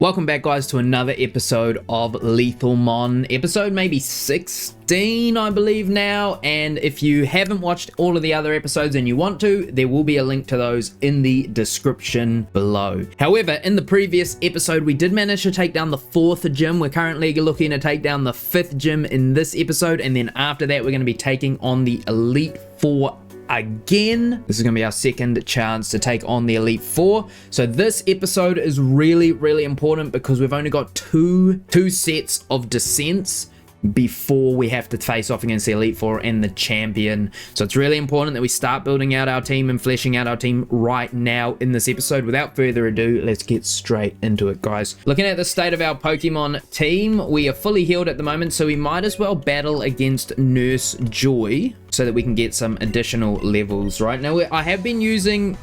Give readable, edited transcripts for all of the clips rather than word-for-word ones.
Welcome back, guys, to another episode of Lethalmon, episode maybe 16, I believe now, and if you haven't watched all of the other episodes and you want to, there will be a link to those in the description below. However, in the previous episode, we did manage to take down the 4th gym. We're currently looking to take down the 5th gym in this episode, and then after that, we're going to be taking on the Elite 4 again. This is going to be our second chance to take on the Elite 4. So this episode is really important because we've only got two sets of descents before we have to face off against the Elite 4 and the champion. So it's really important that we start building out our team and fleshing out our team right now in this episode. Without further ado, let's get straight into it, guys. Looking at the state of our Pokemon team, we are fully healed at the moment, so we might as well battle against Nurse Joy so that we can get some additional levels. Right now, I have been using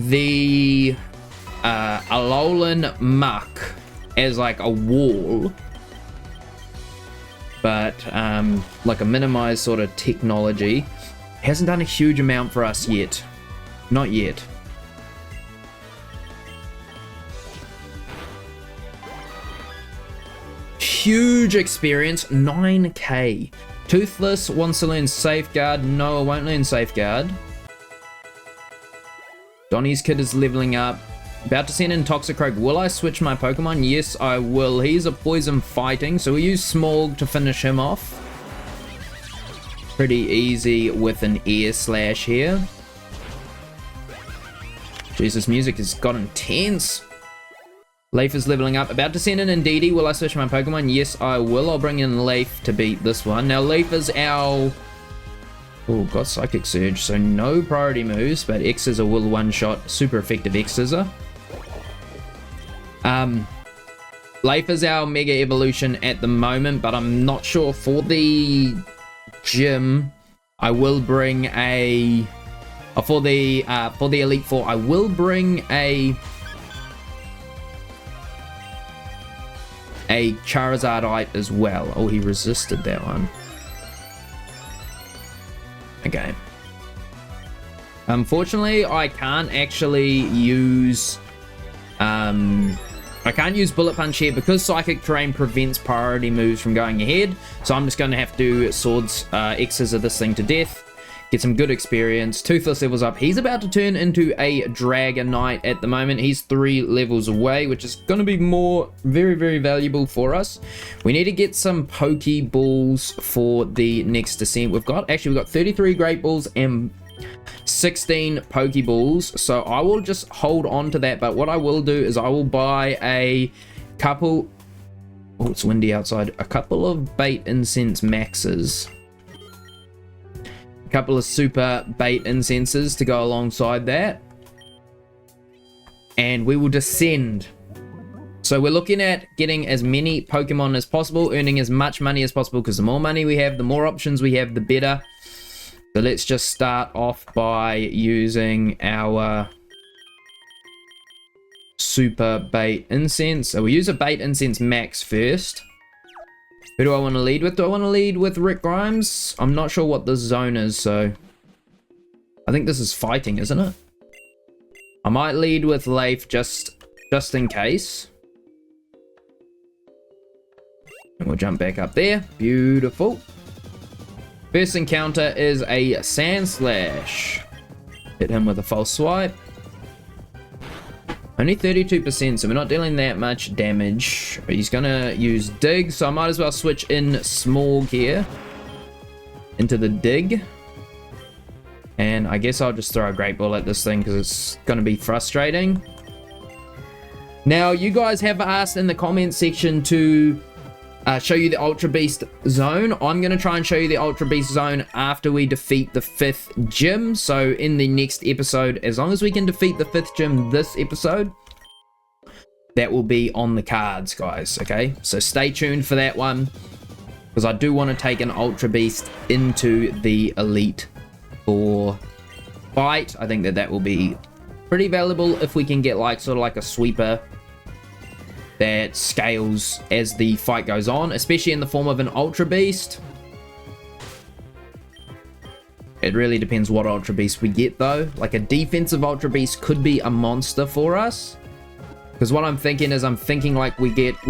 the Alolan Muck as like a wall, but like a minimized sort of technology. Hasn't done a huge amount for us yet. Not yet. Huge experience, 9k. Toothless wants to learn Safeguard. No, I won't learn Safeguard. Donnie's kid is leveling up. About to send in Toxicroak. Will I switch my Pokemon? Yes, I will. He's a poison fighting, so we use Smog to finish him off. Pretty easy with an Air Slash here. Jesus, music has got intense. Leif is leveling up. About to send in Indeedee. Will I switch my Pokemon? Yes, I will. I'll bring in Leif to beat this one. Now, Leif is our... Oh, got Psychic Surge, so no priority moves, but X-Scissor will one-shot. Super effective X-Scissor. Leif is our Mega Evolution at the moment, but I'm not sure for the gym. I will bring a... for the Elite 4, I will bring a Charizardite as well. Oh, he resisted that one. Okay. Unfortunately, I can't actually use... I can't use Bullet Punch here because Psychic Terrain prevents priority moves from going ahead. So I'm just going to have to Swords X-Scissor this thing to death. Get some good experience. Toothless levels up. He's about to turn into a Dragonite at the moment. He's 3 levels away, which is going to be very valuable for us. We need to get some Pokeballs for the next descent. We've got 33 Great Balls and 16 Pokeballs. So I will just hold on to that. But what I will do is I will buy a couple... Oh, it's windy outside. A couple of Bait Incense Maxes. Couple of super bait incenses to go alongside that, and we will descend. So we're looking at getting as many Pokemon as possible, earning as much money as possible, because the more money we have, the more options we have, the better. So let's just start off by using our super bait incense. So we use a bait incense max first. Who do I want to lead with? Do I want to lead with Rick Grimes? I'm not sure what this zone is, so... I think this is fighting, isn't it? I might lead with Leif just in case. And we'll jump back up there. Beautiful. First encounter is a Sand Slash. Hit him with a false swipe. Only 32%, so we're not dealing that much damage. He's gonna use Dig, so I might as well switch in Smog here into the Dig. And I guess I'll just throw a Great Ball at this thing because it's gonna be frustrating. Now, you guys have asked in the comment section to show you the Ultra Beast zone. I'm gonna try and show you the Ultra Beast zone after we defeat the 5th gym. So in the next episode, as long as we can defeat the 5th gym this episode, that will be on the cards, guys. Okay, so stay tuned for that one, because I do want to take an Ultra Beast into the Elite 4 fight. I think that will be pretty valuable if we can get like sort of like a sweeper that scales as the fight goes on, especially in the form of an Ultra Beast. It really depends what Ultra Beast we get, though. Like, a defensive Ultra Beast could be a monster for us. Because what I'm thinking is like we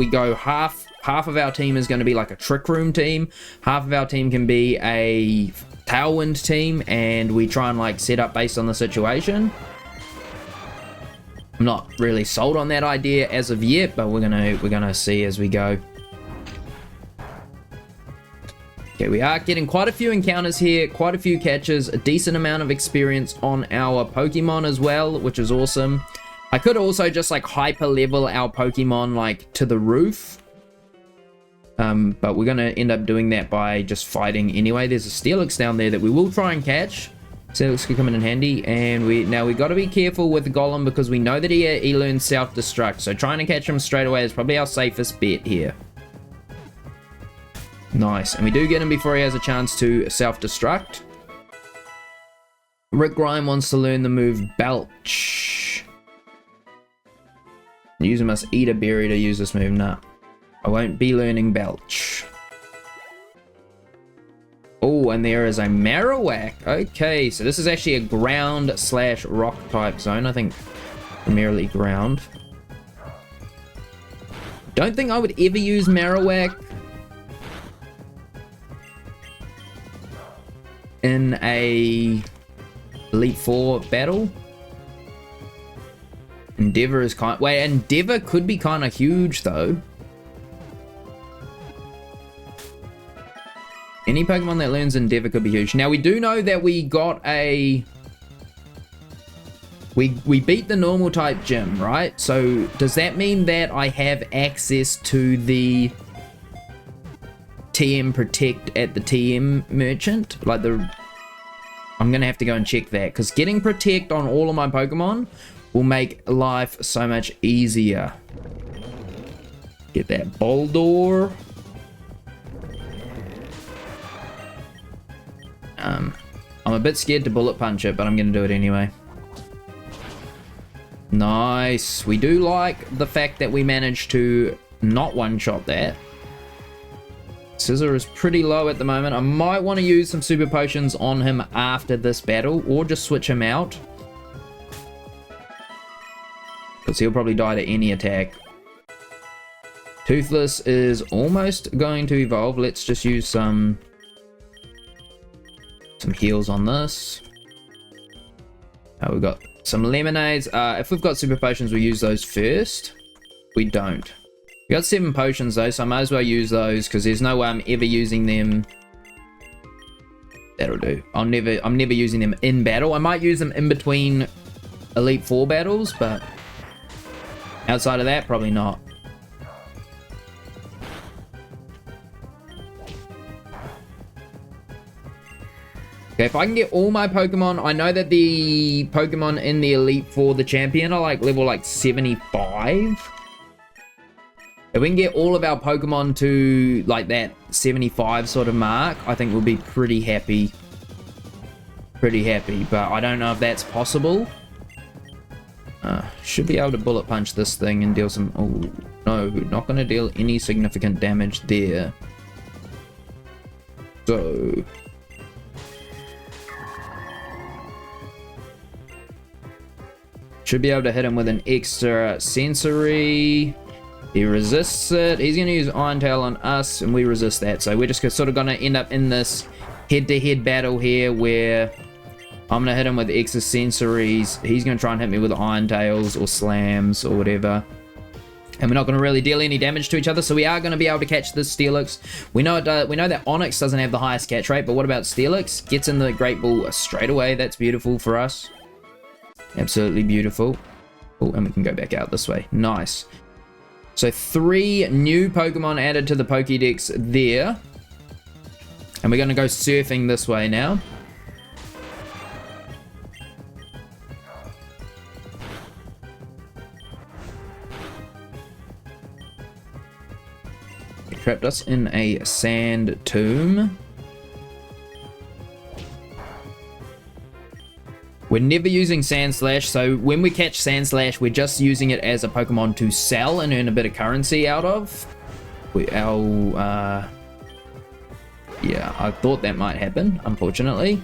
go half of our team is going to be like a Trick Room team, half of our team can be a Tailwind team, and we try and like set up based on the situation. I'm not really sold on that idea as of yet, but we're gonna see as we go. Okay, we are getting quite a few encounters here, quite a few catches, a decent amount of experience on our Pokemon as well, which is awesome. I could also just like hyper level our Pokemon like to the roof. But we're gonna end up doing that by just fighting anyway. There's a Steelix down there that we will try and catch. Steelix could come in handy, and we got to be careful with the Golem because we know that he learns self-destruct. So trying to catch him straight away is probably our safest bet here. Nice, and we do get him before he has a chance to self-destruct. Rick Grime wants to learn the move Belch. User must eat a berry to use this move. Nah, I won't be learning Belch. Oh, and there is a Marowak. Okay, so this is actually a ground/rock type zone. I think primarily ground. Don't think I would ever use Marowak in a Elite Four battle. Endeavor is kind. Wait, Endeavor could be kind of huge though. Any Pokemon that learns Endeavor could be huge. Now we do know that we got a. We beat the normal type gym, right? So does that mean that I have access to the TM Protect at the TM merchant? Like I'm gonna have to go and check that, because getting Protect on all of my Pokemon will make life so much easier. Get that Boldor. I'm a bit scared to bullet punch it, but I'm gonna do it anyway. Nice. We do like the fact that we managed to not one-shot that. Scizor is pretty low at the moment. I might want to use some super potions on him after this battle, or just switch him out, because he'll probably die to any attack. Toothless is almost going to evolve. Let's just use some heals on this. We've got some lemonades. If we've got super potions, we use those first. We don't. We got 7 potions though, so I might as well use those, because there's no way I'm ever using them. That'll do. I'm never using them in battle. I might use them in between Elite Four battles, but outside of that, probably not. Okay, if I can get all my Pokemon, I know that the Pokemon in the Elite Four, the champion, are like level like 75. If we can get all of our Pokemon to like that 75 sort of mark, I think we'll be pretty happy. Pretty happy, but I don't know if that's possible. Should be able to bullet punch this thing and deal some... Oh, no, not going to deal any significant damage there. So... should be able to hit him with an extra sensory. He resists it. He's going to use Iron Tail on us, and we resist that. So we're just sort of going to end up in this head-to-head battle here, where I'm going to hit him with extra sensories. He's going to try and hit me with Iron Tails or Slams or whatever. And we're not going to really deal any damage to each other, so we are going to be able to catch this Steelix. We know that Onyx doesn't have the highest catch rate, but what about Steelix? Gets in the Great Ball straight away. That's beautiful for us. Absolutely beautiful. Oh, and we can go back out this way. Nice. So 3 new Pokemon added to the Pokédex there. And we're going to go surfing this way now. It trapped us in a sand tomb. We're never using Sandslash, so when we catch Sandslash, we're just using it as a Pokemon to sell and earn a bit of currency out of. Yeah, I thought that might happen, unfortunately.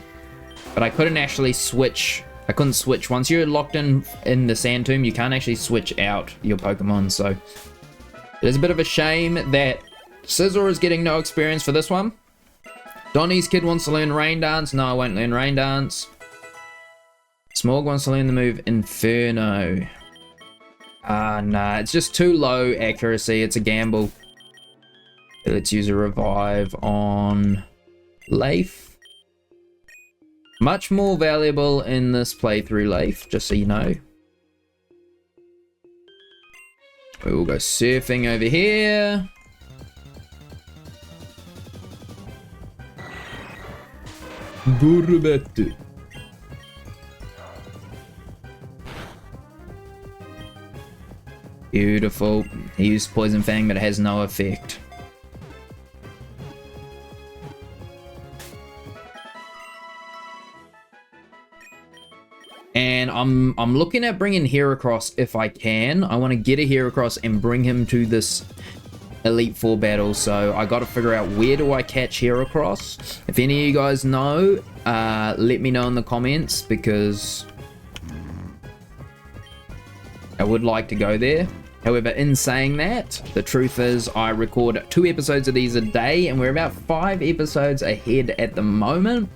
But I couldn't actually switch I couldn't switch. Once you're locked in the Sand Tomb, you can't actually switch out your Pokemon. So it's a bit of a shame that Scizor is getting no experience for this one. Donnie's kid wants to learn Rain Dance. No, I won't learn Rain Dance. Smorg wants to learn the move Inferno. Nah, it's just too low accuracy. It's a gamble. Let's use a revive on Leif. Much more valuable in this playthrough, Leif, just so you know. We will go surfing over here. Gorobet. Beautiful. He used Poison Fang, but it has no effect. And I'm looking at bringing Heracross if I can. I want to get a Heracross and bring him to this Elite Four battle. So I got to figure out, where do I catch Heracross? If any of you guys know, let me know in the comments, because I would like to go there. However, in saying that, the truth is I record 2 episodes of these a day, and we're about 5 episodes ahead at the moment.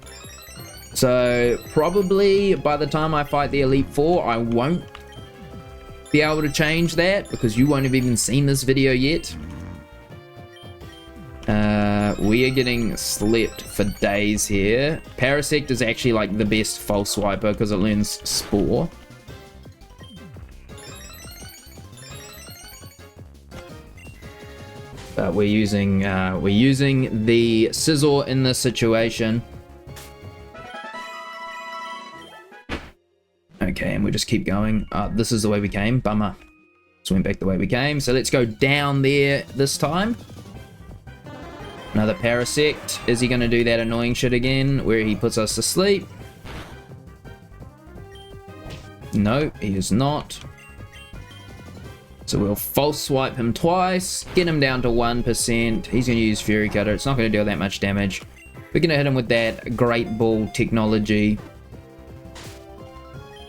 So probably by the time I fight the Elite Four, I won't be able to change that, because you won't have even seen this video yet. We are getting slept for days here. Parasect is actually like the best false swiper because it learns Spore. But we're using the Scizor in this situation. Okay, and we just keep going. This is the way we came. Bummer. So went back the way we came. So let's go down there this time. Another Parasect. Is he going to do that annoying shit again, where he puts us to sleep? No, he is not. So we'll false swipe him twice, get him down to 1%. He's going to use Fury Cutter. It's not going to deal that much damage. We're going to hit him with that Great Ball technology.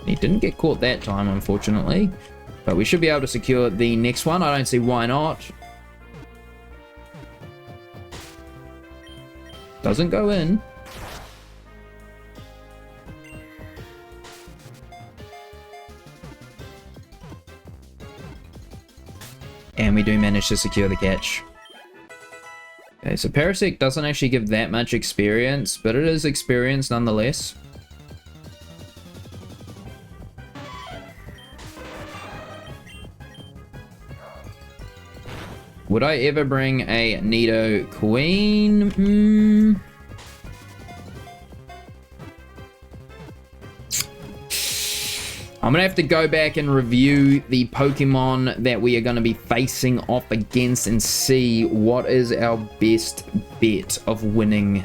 He didn't get caught that time, unfortunately. But we should be able to secure the next one. I don't see why not. Doesn't go in. And we do manage to secure the catch. Okay, so Parasect doesn't actually give that much experience, but it is experience nonetheless. Would I ever bring a Nido Queen? I'm going to have to go back and review the Pokemon that we are going to be facing off against and see what is our best bet of winning.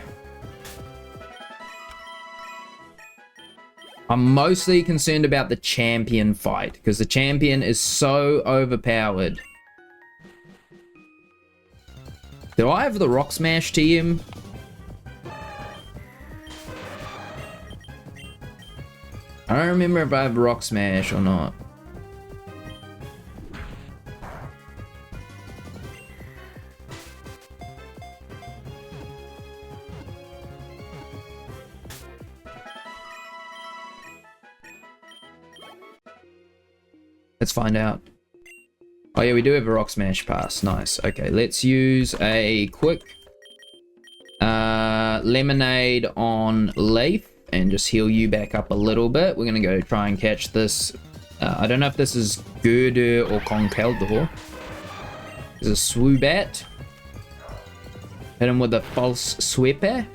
I'm mostly concerned about the champion fight, because the champion is so overpowered. Do I have the Rock Smash TM? I don't remember if I have Rock Smash or not. Let's find out. Oh yeah, we do have a Rock Smash pass. Nice. Okay, let's use a quick Lemonade on Leaf and just heal you back up a little bit. We're gonna go try and catch this. I don't know if this is Girder or Conkeldor. There's a Swoobat. Hit him with a false sweeper.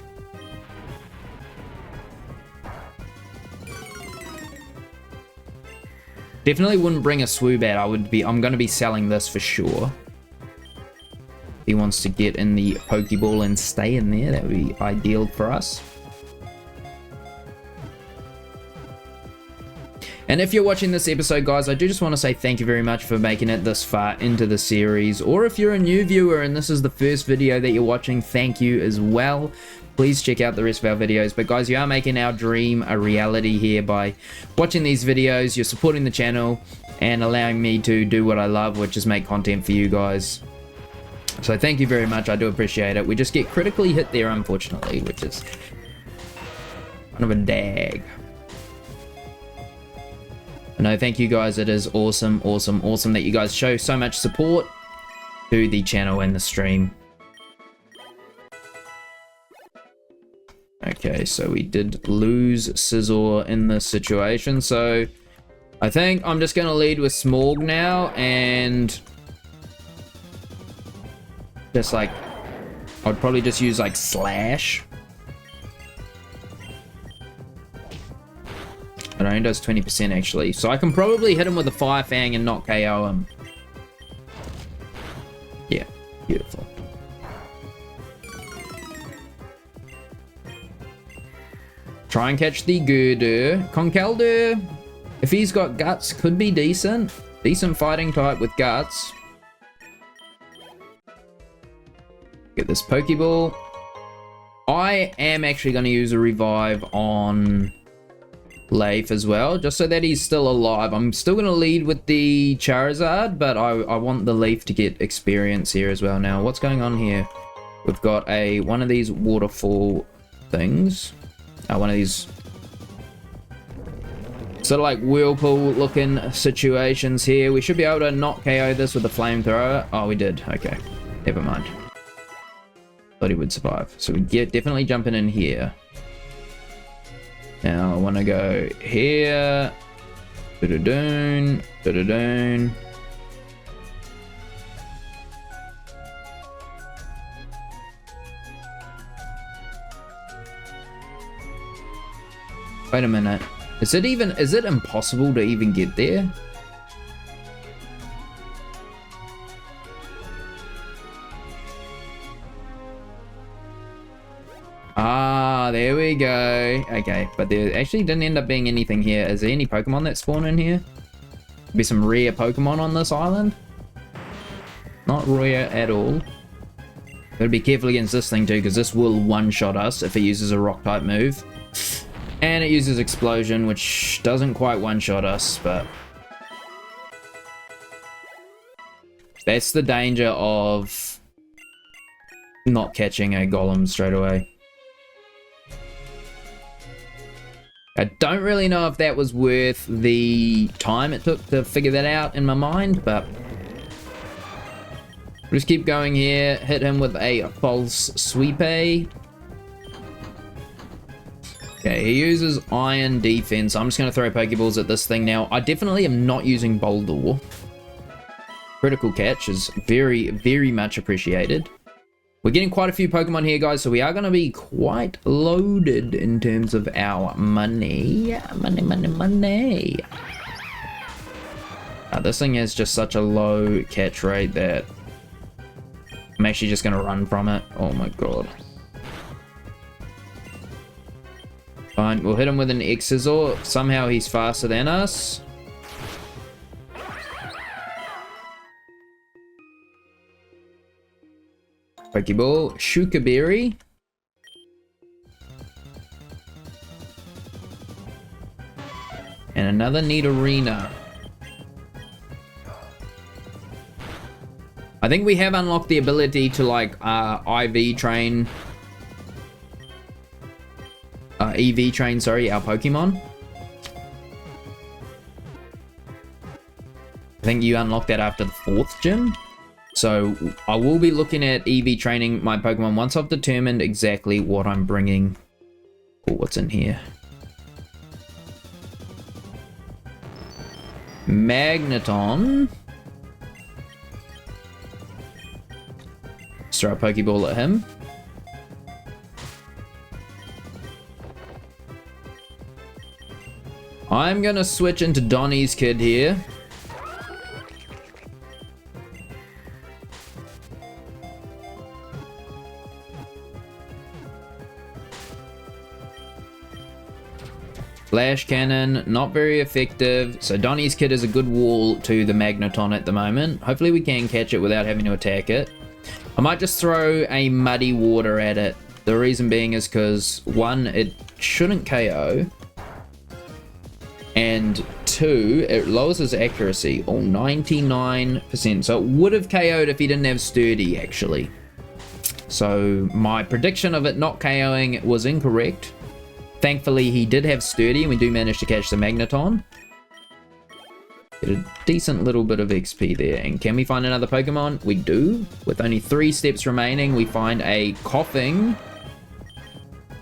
Definitely wouldn't bring a Swoobat. I'm gonna be selling this for sure. If he wants to get in the Pokeball and stay in there, that would be ideal for us. And if you're watching this episode, guys, I do just want to say thank you very much for making it this far into the series. Or if you're a new viewer and this is the first video that you're watching, thank you as well. please check out the rest of our videos. But guys, you are making our dream a reality here by watching these videos. You're supporting the channel and allowing me to do what I love, which is make content for you guys. So thank you very much. I do appreciate it. We just get critically hit there, unfortunately, which is kind of a dag. No, thank you guys. It is awesome, awesome, awesome that you guys show so much support to the channel and the stream. Okay, so we did lose Scizor in this situation, so I think I'm just going to lead with Smorg now, and just like, I'd probably just use like Slash. It only does 20% actually, so I can probably hit him with a Fire Fang and not KO him. Yeah, beautiful. Try and catch the Gurdur. Conkeldurr, if he's got guts, could be decent. Decent fighting type with guts. Get this Pokeball. I am actually going to use a revive on Leif as well, just so that he's still alive. I'm still going to lead with the Charizard, but I want the Leaf to get experience here as well. Now, what's going on here? We've got one of these waterfall things. One of these sort of like whirlpool looking situations here. We should be able to not KO this with a flamethrower. Oh, we did. Okay, never mind. Thought he would survive. So we definitely jumping in here. Now I want to go here. Da-da-doon, da-da-doon. Wait a minute. Is it impossible to even get there? Ah, there we go. Okay, but there actually didn't end up being anything here. Is there any Pokemon that spawn in here? Be some rare Pokemon on this island? Not rare at all. Gotta be careful against this thing too, because this will one-shot us if it uses a rock type move. And it uses Explosion, which doesn't quite one-shot us, but that's the danger of not catching a Golem straight away. I don't really know if that was worth the time it took to figure that out in my mind, but just keep going here. Hit him with a false sweepy. Okay, he uses Iron Defense. I'm just going to throw Pokeballs at this thing now. I definitely am not using Boulder. Critical catch is very, very much appreciated. We're getting quite a few Pokemon here, guys, so we are going to be quite loaded in terms of our money. Money. This thing has just such a low catch rate that I'm actually just going to run from it. Oh my god. Fine, we'll hit him with an X-Scissor. Somehow he's faster than us. Pokeball, Shukaberry. And another Nidorina. I think we have unlocked the ability to like EV train, sorry, our Pokemon. I think you unlock that after the 4th gym. So I will be looking at EV training my Pokemon once I've determined exactly what I'm bringing. Oh, what's in here? Magneton. Let's throw a Pokeball at him. I'm gonna switch into Donnie's kid here. Flash Cannon, not very effective. So Donnie's kid is a good wall to the Magneton at the moment. Hopefully we can catch it without having to attack it. I might just throw a Muddy Water at it The reason being is because, one, it shouldn't KO. And two, it lowers his accuracy. Oh, 99%. So it would have KO'd if he didn't have Sturdy, actually. So my prediction of it not KOing was incorrect. Thankfully, he did have Sturdy, and we do manage to catch the Magneton. Get a decent little bit of XP there. And can we find another Pokemon? We do. With only 3 steps remaining, we find a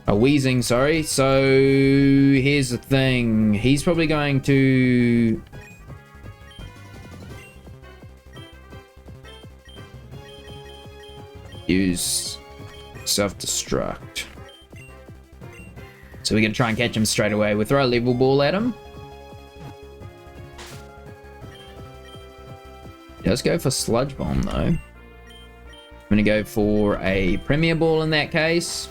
Wheezing, sorry. So here's the thing. He's probably going to... use self-destruct. So we're going to try and catch him straight away. We'll throw a level ball at him. Let's go for Sludge Bomb, though. I'm going to go for a Premier Ball in that case.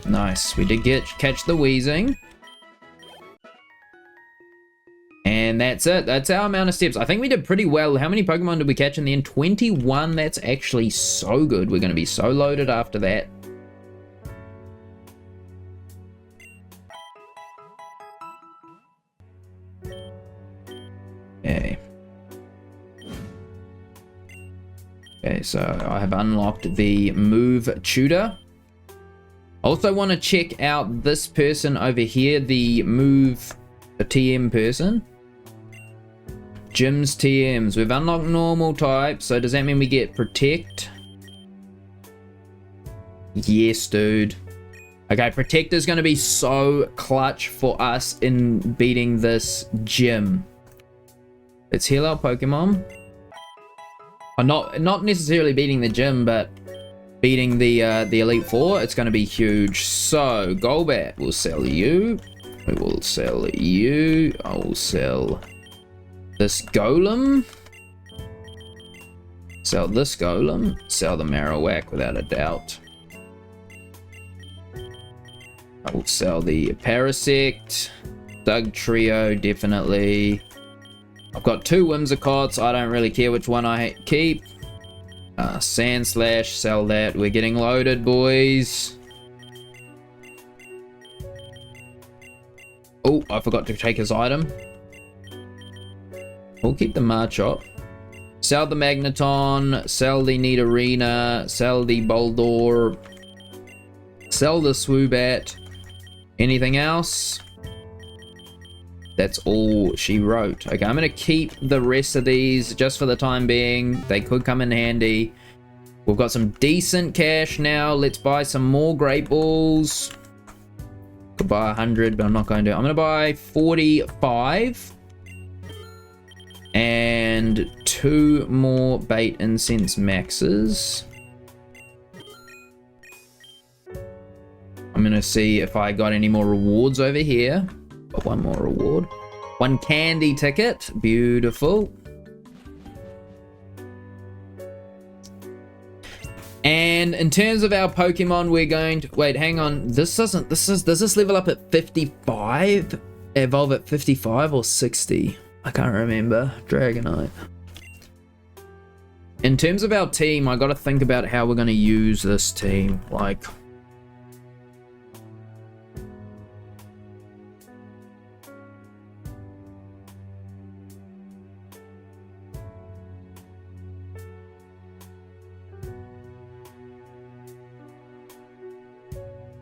Nice. We did catch the Wheezing. And that's it. That's our amount of steps. I think we did pretty well. How many Pokemon did we catch in the end? 21. That's actually so good. We're going to be so loaded after that. Okay. Okay, so I have unlocked the Move Tutor. Also want to check out this person over here, the Move TM person. Gym's TMs. We've unlocked normal type, so does that mean we get Protect? Yes, dude. Okay, Protect is going to be so clutch for us in beating this gym. Let's heal our Pokemon. Not necessarily beating the gym, but beating the Elite Four. It's going to be huge. So, Golbat, we'll sell you. We will sell you. I will sell this Golem. Sell this Golem. Sell the Marowak without a doubt. I will sell the Parasect. Doug Trio, definitely. I've got 2 Whimsicots. I don't really care which one I keep. Sand Slash, sell that. We're getting loaded, boys. Oh, I forgot to take his item. We'll keep the Marchop. Sell the Magneton. Sell the Nidorina. Sell the Boldor. Sell the Swoobat. Anything else? That's all she wrote. Okay, I'm going to keep the rest of these just for the time being. They could come in handy. We've got some decent cash now. Let's buy some more Great Balls. Could buy 100, but I'm not going to. I'm going to buy 45. And 2 more Bait Incense Maxes. I'm going to see if I got any more rewards over here. Got 1 more reward. 1 candy ticket. Beautiful. And in terms of our Pokemon, we're going to... Wait, hang on. Does this level up at 55? Evolve at 55 or 60? I can't remember. Dragonite. In terms of our team, I got to think about how we're going to use this team. Like...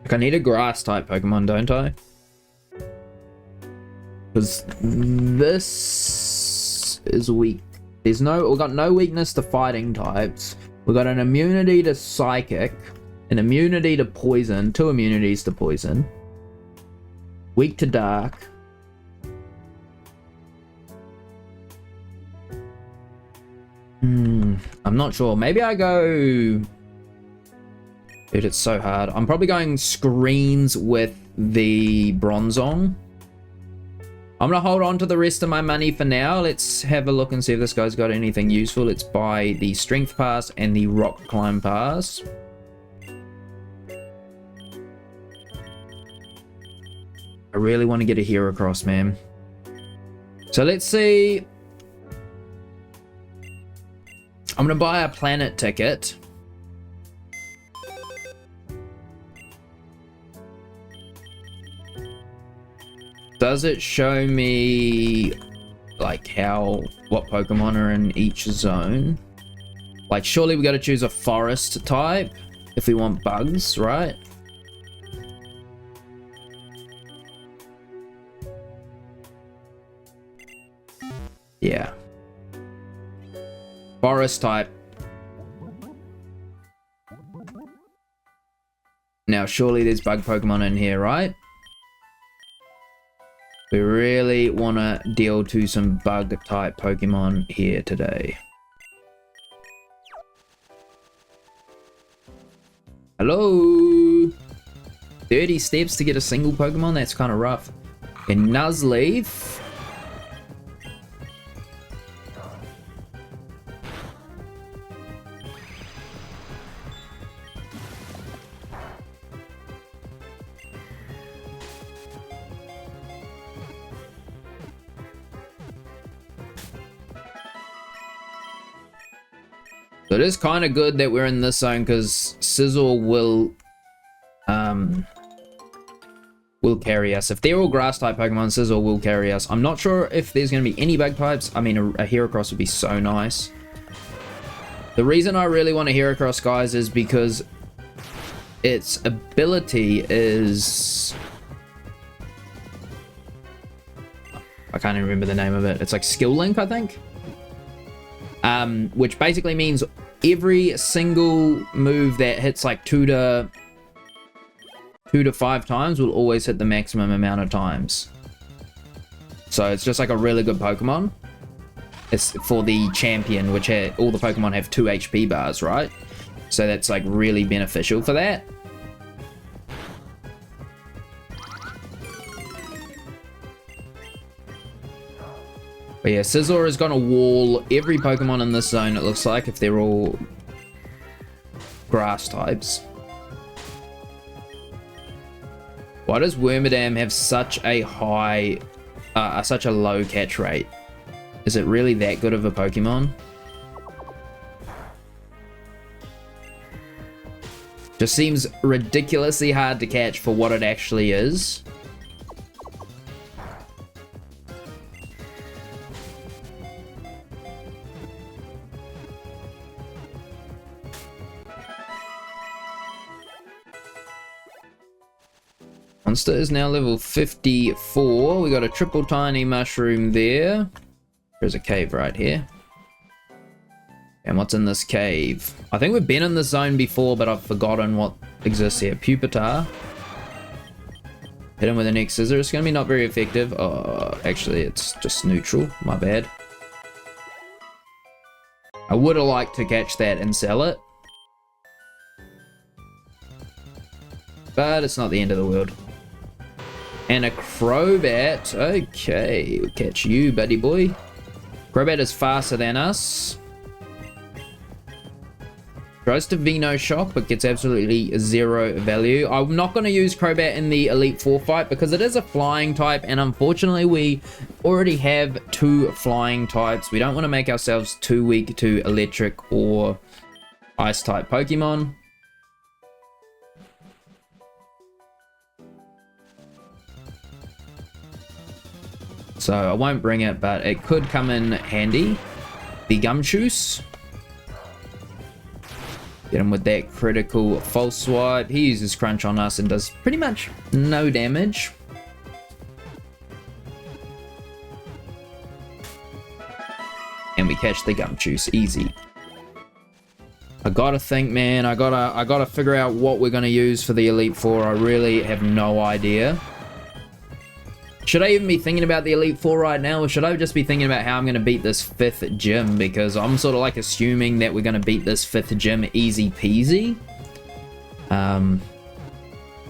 I need a grass type Pokemon, don't I? Because this is weak. We've got no weakness to fighting types. We've got an immunity to psychic, an immunity to poison, 2 immunities to poison. Weak to dark. I'm not sure. Maybe I go... Dude, it's so hard. I'm probably going screens with the Bronzong. I'm going to hold on to the rest of my money for now. Let's have a look and see if this guy's got anything useful. Let's buy the Strength Pass and the Rock Climb Pass. I really want to get a Hero Cross, man. So let's see. I'm gonna buy a planet ticket. Does it show me like what Pokemon are in each zone? Like surely we gotta choose a forest type if we want bugs, right? Yeah. Forest type. Now surely there's bug Pokemon in here, right? We really want to deal to some bug type Pokemon here today. Hello! 30 steps to get a single Pokemon? That's kind of rough. And Nuzleaf. So it is kind of good that we're in this zone because Sizzle will carry us. If they're all grass type Pokemon, Sizzle will carry us. I'm not sure if there's going to be any bug types. I mean, a Heracross would be so nice. The reason I really want a Heracross, guys, is because its ability is... I can't even remember the name of it. It's like Skill Link, I think. Which basically means every single move that hits like 2 to 5 times will always hit the maximum amount of times. So it's just like a really good Pokemon. It's for the champion, which all the Pokemon have 2 HP bars, right? So that's like really beneficial for that. But yeah, Scizor is going to wall every Pokemon in this zone, it looks like, if they're all grass types. Why does Wormadam have such a high, such a low catch rate? Is it really that good of a Pokemon? Just seems ridiculously hard to catch for what it actually is. Monster is now level 54. We got a triple tiny mushroom there. There's a cave right here. And what's in this cave? I think we've been in this zone before, but I've forgotten what exists here. Pupitar. Hit him with an X Scissor. It's going to be not very effective. Oh, actually, it's just neutral. My bad. I would have liked to catch that and sell it. But it's not the end of the world. And a Crobat. Okay, we'll catch you, buddy boy. Crobat is faster than us. Tries to Venoshock, but gets absolutely 0 value. I'm not going to use Crobat in the Elite Four fight because it is a flying type, and unfortunately we already have 2 flying types. We don't want to make ourselves too weak to electric or ice type Pokemon. So I won't bring it, but it could come in handy. The Gumshoos. Get him with that critical false swipe. He uses Crunch on us and does pretty much no damage. And we catch the Gumshoos easy. I gotta think, man. I gotta figure out what we're gonna use for the Elite Four. I really have no idea. Should I even be thinking about the Elite Four right now, or should I just be thinking about how I'm going to beat this 5th gym? Because I'm sort of like assuming that we're going to beat this 5th gym easy peasy. I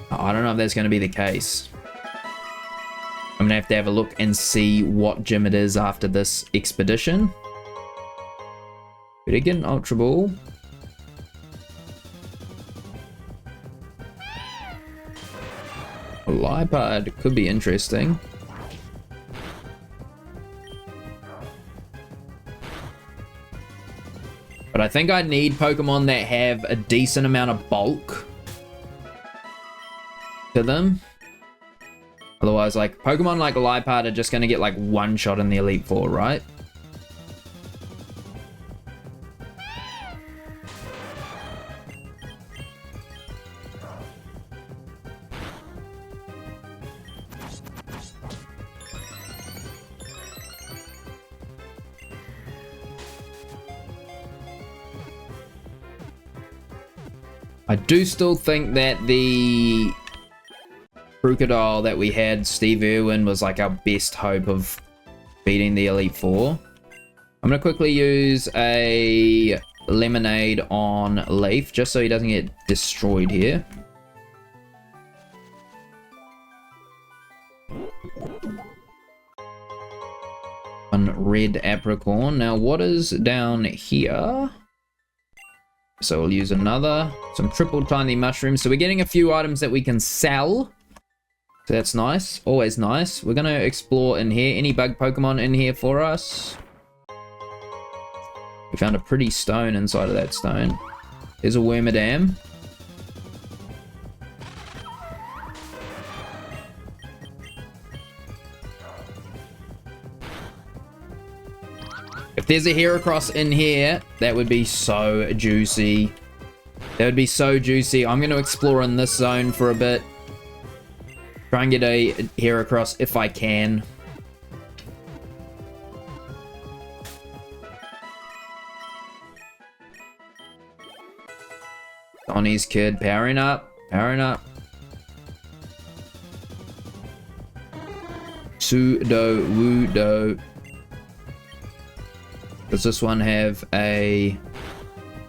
don't know if that's going to be the case. I'm going to have a look and see what gym it is after this expedition. Did I get an Ultra Ball? A Lipard could be interesting. But I think I need Pokemon that have a decent amount of bulk to them. Otherwise, like, Pokemon like Liepard are just going to get, like, one shot in the Elite Four, right? I do still think that the Crocodile that we had, Steve Irwin, was like our best hope of beating the Elite Four. I'm going to quickly use a Lemonade on Leaf, just so he doesn't get destroyed here. One red Apricorn. Now, what is down here? So we'll use some triple tiny mushrooms. So we're getting a few items that we can sell. So that's nice. Always nice. We're going to explore in here. Any bug Pokemon in here for us? We found a pretty stone inside of that stone. There's a Wormadam. If there's a Heracross in here, that would be so juicy. That would be so juicy. I'm going to explore in this zone for a bit. Try and get a Heracross if I can. Donnie's kid, powering up, powering up. Pseudo Woodo. Does this one have the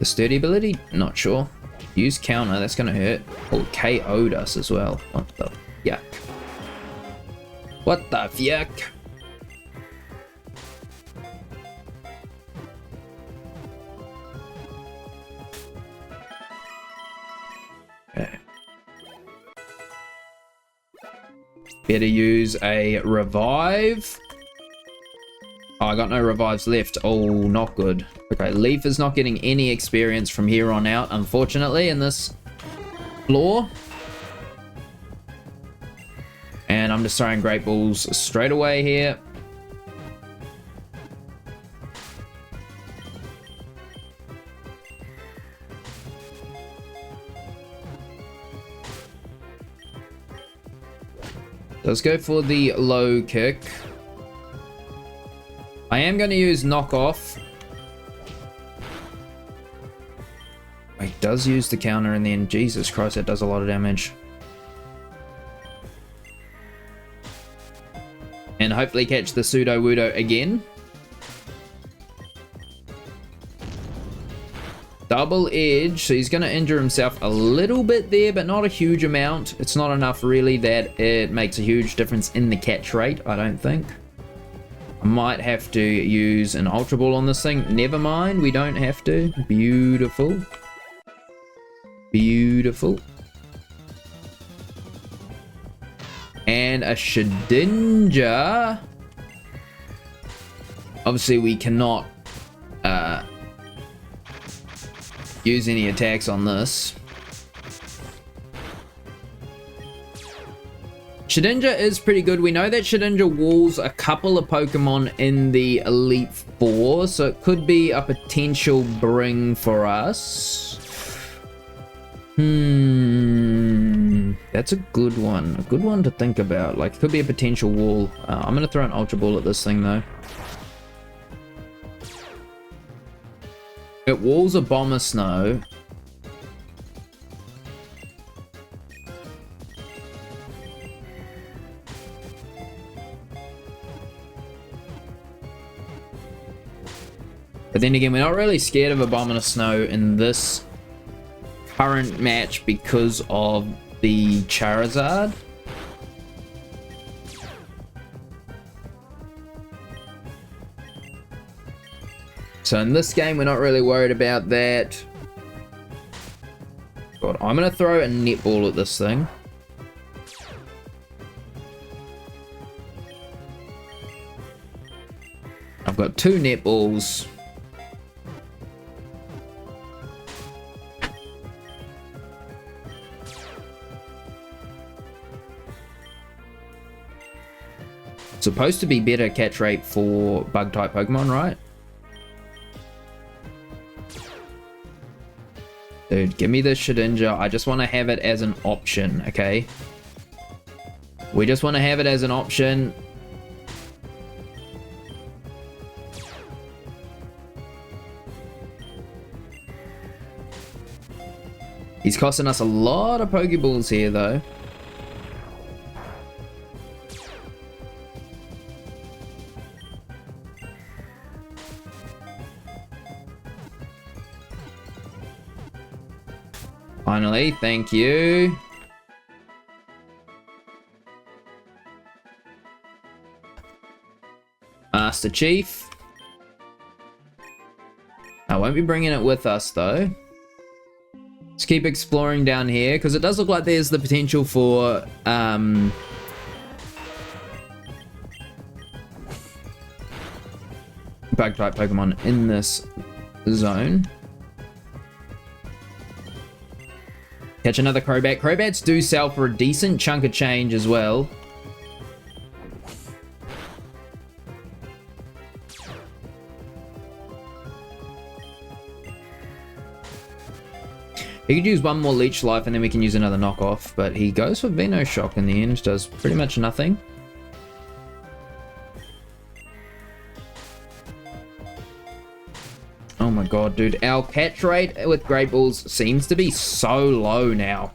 sturdy ability? Not sure. Use counter, that's gonna hurt. Oh, KO'd us as well. What the yuck? What the yuck? Okay. Better use a revive. Oh, I got no revives left. Oh, not good. Okay, Leaf is not getting any experience from here on out, unfortunately, in this floor. And I'm just throwing Great Balls straight away here. Let's go for the low kick. I am going to use knockoff. He does use the counter in the end. Jesus Christ, that does a lot of damage. And hopefully catch the Pseudo Woodo again. Double edge, so he's going to injure himself a little bit there, but not a huge amount. It's not enough really that it makes a huge difference in the catch rate, I don't think. I might have to use an Ultra Ball on this thing. Never mind, we don't have to. Beautiful. Beautiful. And a Shedinja. Obviously, we cannot use any attacks on this. Shedinja is pretty good. We know that Shedinja walls a couple of Pokemon in the Elite Four, so it could be a potential bring for us. That's a good one. A good one to think about. Like, it could be a potential wall. I'm going to throw an Ultra Ball at this thing, though. It walls a Bomber Snow. But then again, we're not really scared of a Bomber Snow in this current match because of the Charizard. So in this game, we're not really worried about that. God, I'm going to throw a netball at this thing. I've got two netballs. Supposed to be better catch rate for bug type Pokemon, right? Dude, give me the Shedinja. I just want to have it as an option, okay? We just want to have it as an option. He's costing us a lot of Pokeballs here, though. Finally, thank you. Master Chief. I won't be bringing it with us, though. Let's keep exploring down here, because it does look like there's the potential for bug-type Pokemon in this zone. Catch another Crobat. Crobats do sell for a decent chunk of change as well. He could use one more Leech Life and then we can use another knockoff, but he goes for Venoshock in the end, does pretty much nothing. Oh my god, dude. Our catch rate with Great Balls seems to be so low now.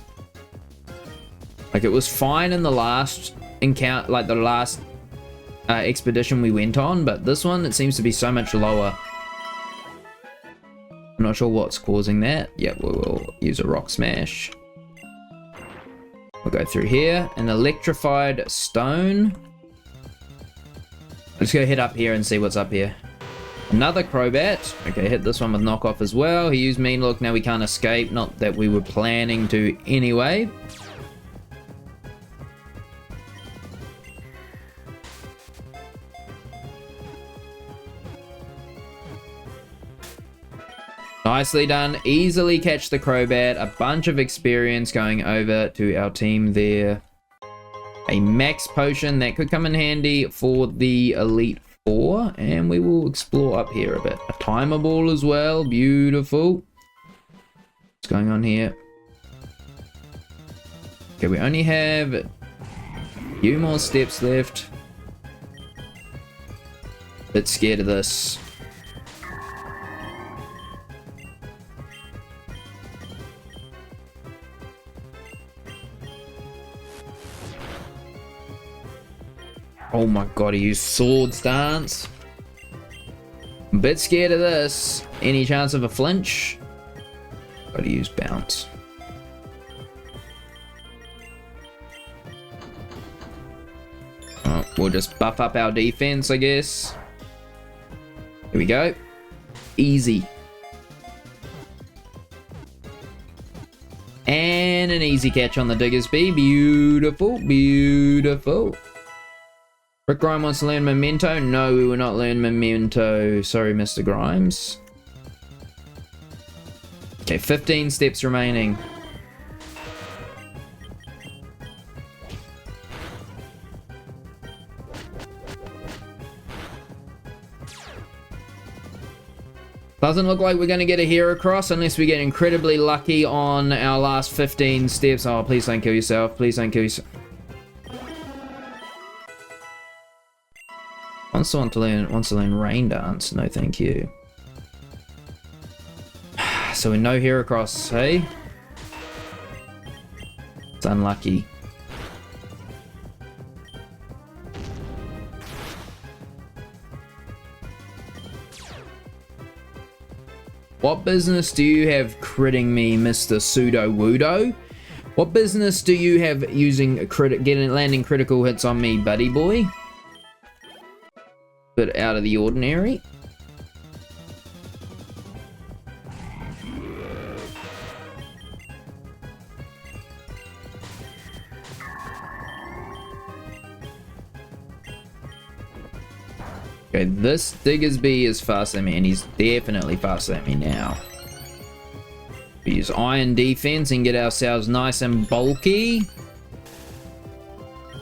Like, it was fine in the last encounter, like the last expedition we went on, but this one, it seems to be so much lower. I'm not sure what's causing that. Yep, we will use a Rock Smash. We'll go through here. An Electrified Stone. Let's go head up here and see what's up here. Another Crobat. Okay, hit this one with knockoff as well. He used Mean Look. Now we can't escape. Not that we were planning to anyway. Nicely done. Easily catch the Crobat. A bunch of experience going over to our team there. A Max Potion. That could come in handy for the Elite Four. And we will explore up here a bit. A Timer Ball as well. Beautiful. What's going on here? Okay, we only have a few more steps left. Bit scared of this. Oh my god, he used Sword Stance. I'm a bit scared of this. Any chance of a flinch? Gotta use Bounce. Oh, we'll just buff up our defense, I guess. Here we go. Easy. And an easy catch on the Diggersby. Beautiful, beautiful. Rick Grime wants to learn Memento. No, we will not learn Memento. Sorry, Mr. Grimes. Okay, 15 steps remaining. Doesn't look like we're going to get a Heracross unless we get incredibly lucky on our last 15 steps. Oh, please don't kill yourself. Please don't kill yourself. Wants to learn Rain Dance. No, thank you. So we no Heracross, hey? It's unlucky. What business do you have critting me, Mr. Pseudo Wudo? What business do you have using landing critical hits on me, buddy boy? Bit out of the ordinary. Okay, this Diggersby is faster than me, and he's definitely faster than me now. We use Iron Defense and get ourselves nice and bulky.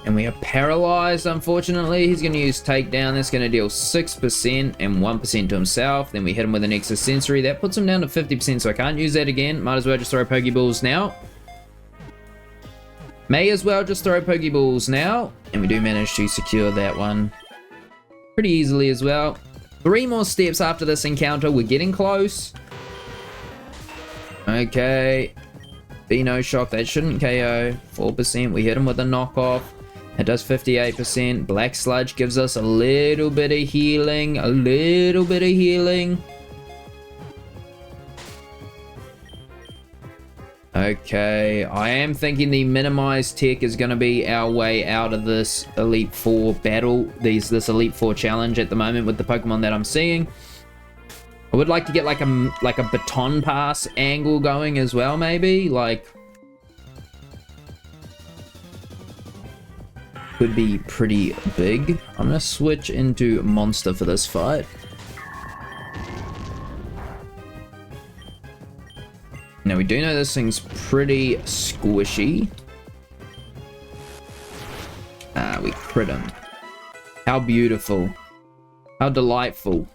And we are paralyzed, unfortunately. He's going to use Takedown. That's going to deal 6% and 1% to himself. Then we hit him with an Extrasensory. That puts him down to 50%, so I can't use that again. Might as well just throw Pokeballs now. May as well just throw Pokeballs now. And we do manage to secure that one pretty easily as well. 3 more steps after this encounter. We're getting close. Okay. Bino Shock, that shouldn't KO. 4%. We hit him with a knockoff. It does 58%. Black Sludge gives us a little bit of healing. A little bit of healing. Okay, I am thinking the minimized tech is going to be our way out of this Elite Four battle, this Elite Four challenge at the moment with the Pokemon that I'm seeing. I would like to get like a baton pass angle going as well, maybe. Like, could be pretty big. I'm going to switch into Monster for this fight. Now, we do know this thing's pretty squishy. We crit him. How beautiful. How delightful.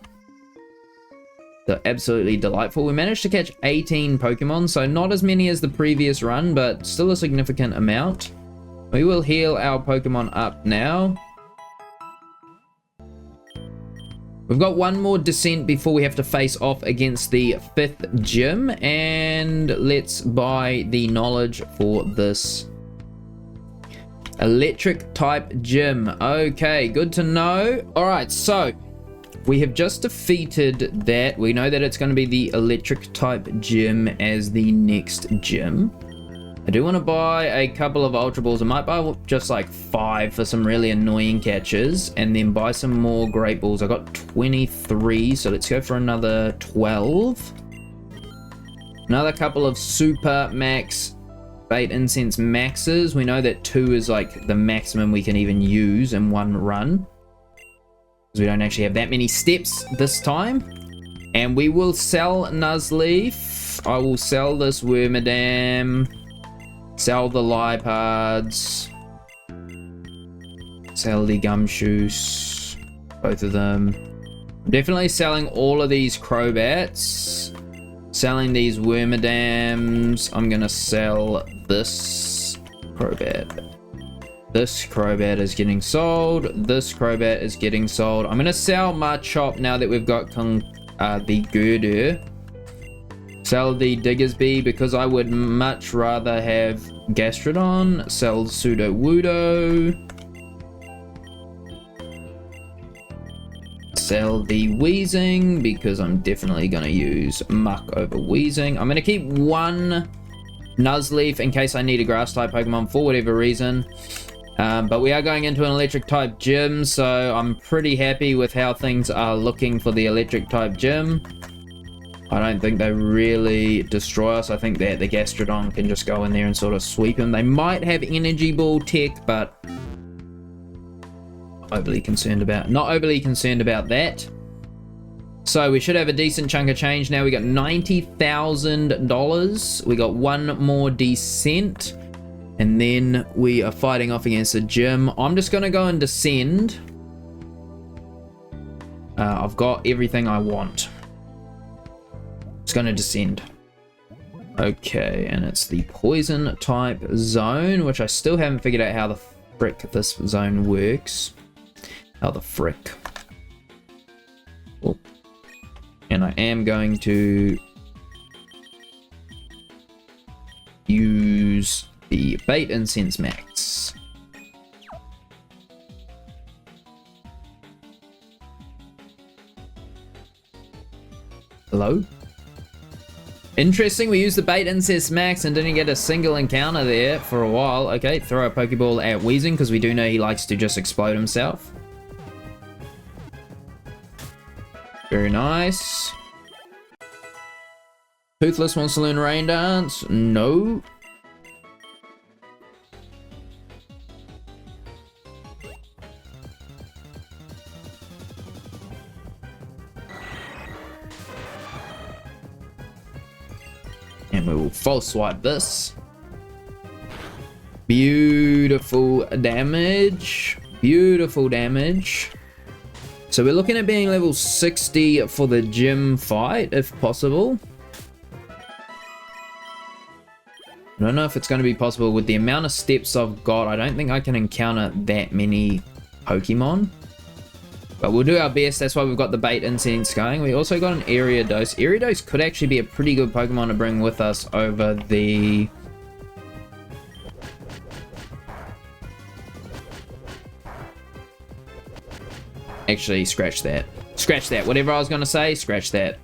So absolutely delightful. We managed to catch 18 Pokemon, so not as many as the previous run, but still a significant amount. We will heal our Pokemon up now. We've got one more descent before we have to face off against the 5th gym, and let's buy the knowledge for this electric type gym. Okay, good to know. All right, so we have just defeated that. We know that it's going to be the electric type gym as the next gym. I do want to buy a couple of Ultra Balls. I might buy just like 5 for some really annoying catches, and then buy some more Great Balls. I got 23, so let's go for another 12. Another couple of Super Max Bait Incense Maxes. We know that 2 is like the maximum we can even use in one run, because we don't actually have that many steps this time. And we will sell Nuzleaf. I will sell this Wormadam. Sell the Lipards. Sell the Gumshoos. Both of them. I'm definitely selling all of these Crobats. Selling these Wormadams. I'm gonna sell this Crobat. This Crobat is getting sold. This Crobat is getting sold. I'm gonna sell Machop now that we've got the Girder. Sell the Diggersby because I would much rather have Gastrodon. Sell Sudowoodo. Sell the Weezing because I'm definitely going to use Muck over Weezing. I'm going to keep one Nuzleaf in case I need a Grass type Pokemon for whatever reason. But we are going into an electric type gym, so I'm pretty happy with how things are looking for the electric type gym. I don't think they really destroy us. I think that the Gastrodon can just go in there and sort of sweep him. They might have Energy Ball tech, but not overly concerned about that. So we should have a decent chunk of change now. We got $90,000. We got one more descent, and then we are fighting off against a gym. I'm just gonna go and descend. I've got everything I want. Going to descend. Okay, and it's the poison type zone, which I still haven't figured out how the frick this zone works. How the frick. Oh. And I am going to use the Bait Incense Max. Hello? Interesting, we used the Bait Incense Max and didn't get a single encounter there for a while. Okay, throw a Pokeball at Weezing because we do know he likes to just explode himself. Very nice. Toothless wants to learn Rain Dance? No. And we will false swipe this. Beautiful damage. Beautiful damage. So we're looking at being level 60 for the gym fight, if possible. I don't know if it's going to be possible with the amount of steps I've got. I don't think I can encounter that many Pokemon. But we'll do our best. That's why we've got the bait incense going. We also got an Ariados. Ariados could actually be a pretty good Pokemon to bring with us over the... Actually, scratch that. Scratch that. Whatever I was going to say, scratch that.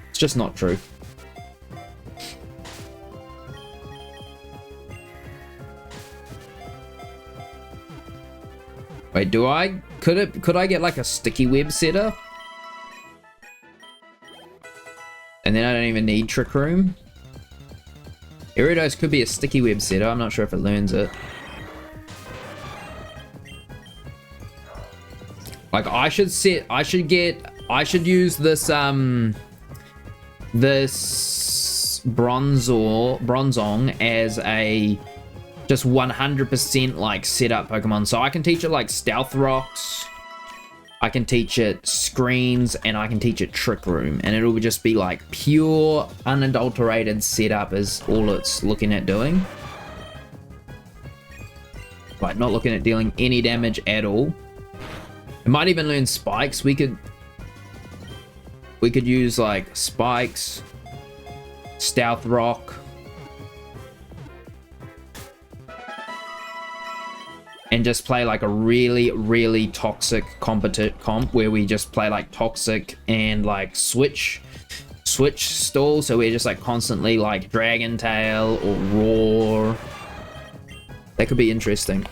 It's just not true. Wait, do I... Could I get like a sticky web setter? And then I don't even need Trick Room? Ariados could be a sticky web setter. I'm not sure if it learns it. Like I should use this this Bronzong as a just 100% like setup Pokemon. So I can teach it like Stealth Rocks, I can teach it Screens, and I can teach it Trick Room, and it'll just be like pure unadulterated setup is all it's looking at doing. Like not looking at dealing any damage at all. It might even learn Spikes. We could use like Spikes, Stealth Rock, and just play like a really toxic comp where we just play like toxic and like switch stall, so we're just like constantly like Dragon Tail or Roar. That could be interesting.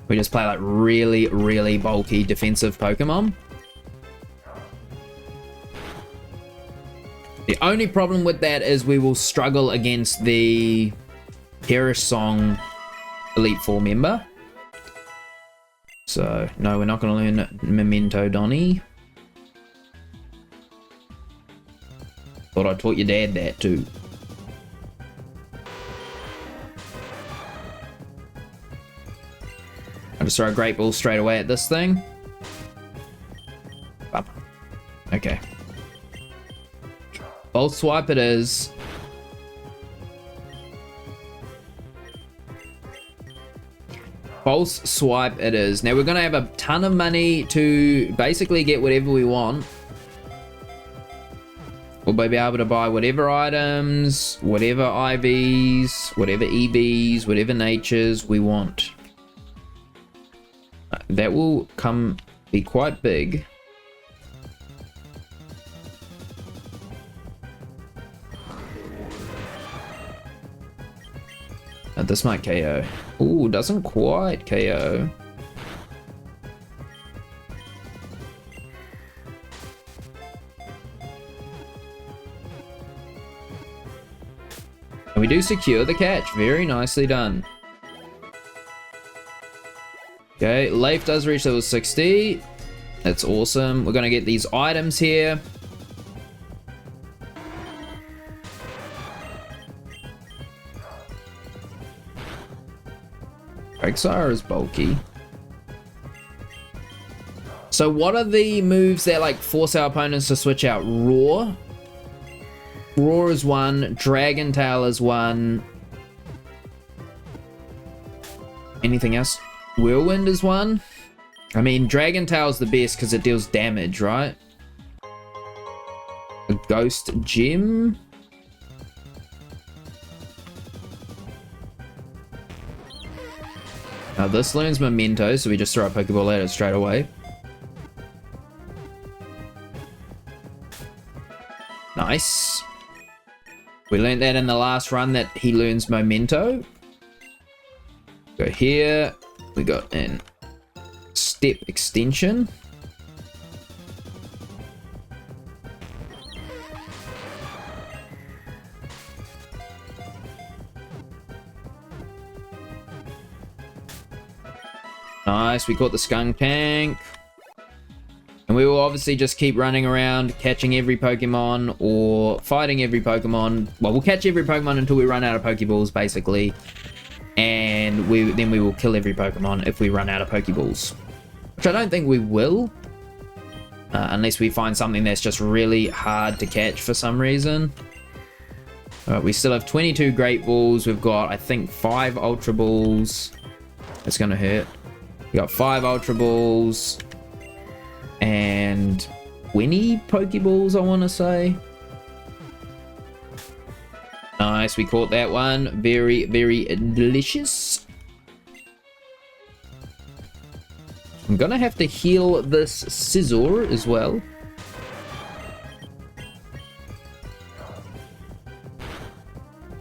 We just play like really bulky defensive Pokemon. The only problem with that is we will struggle against the Perish Song Elite Four member. So no, we're not going to learn Memento Donny. Thought I taught your dad that too. I'll just throw a Great Ball straight away at this thing. Up. Okay. Volt Swipe it is. Pulse Swipe it is. Now we're going to have a ton of money to basically get whatever we want. We'll be able to buy whatever items, whatever IVs, whatever EVs, whatever natures we want. That will be quite big. This might KO. Ooh, doesn't quite KO. And we do secure the catch. Very nicely done. Okay, Leif does reach level 60. That's awesome. We're going to get these items here. Quagsire is bulky. So what are the moves that like force our opponents to switch out? Roar. Roar is one. Dragon Tail is one. Anything else? Whirlwind is one. I mean, Dragon Tail is the best because it deals damage, right? A Ghost Gem. Now this learns Memento, so we just throw a Pokeball at it straight away. Nice. We learned that in the last run that he learns Memento. Go here. We got an step extension. Nice, we caught the Skunk Tank. And And we will obviously just keep running around, catching every Pokemon or fighting every Pokemon. Well, we'll catch every Pokemon until we run out of Pokeballs, basically. And then we will kill every Pokemon if we run out of Pokeballs. Which I don't think we will. Unless we find something that's just really hard to catch for some reason. We still have 22 Great Balls. We've got, I think, 5 Ultra Balls. That's going to hurt. We got 5 Ultra Balls. And 20 Pokeballs, I want to say. Nice, we caught that one. Very, very delicious. I'm gonna have to heal this Scizor as well.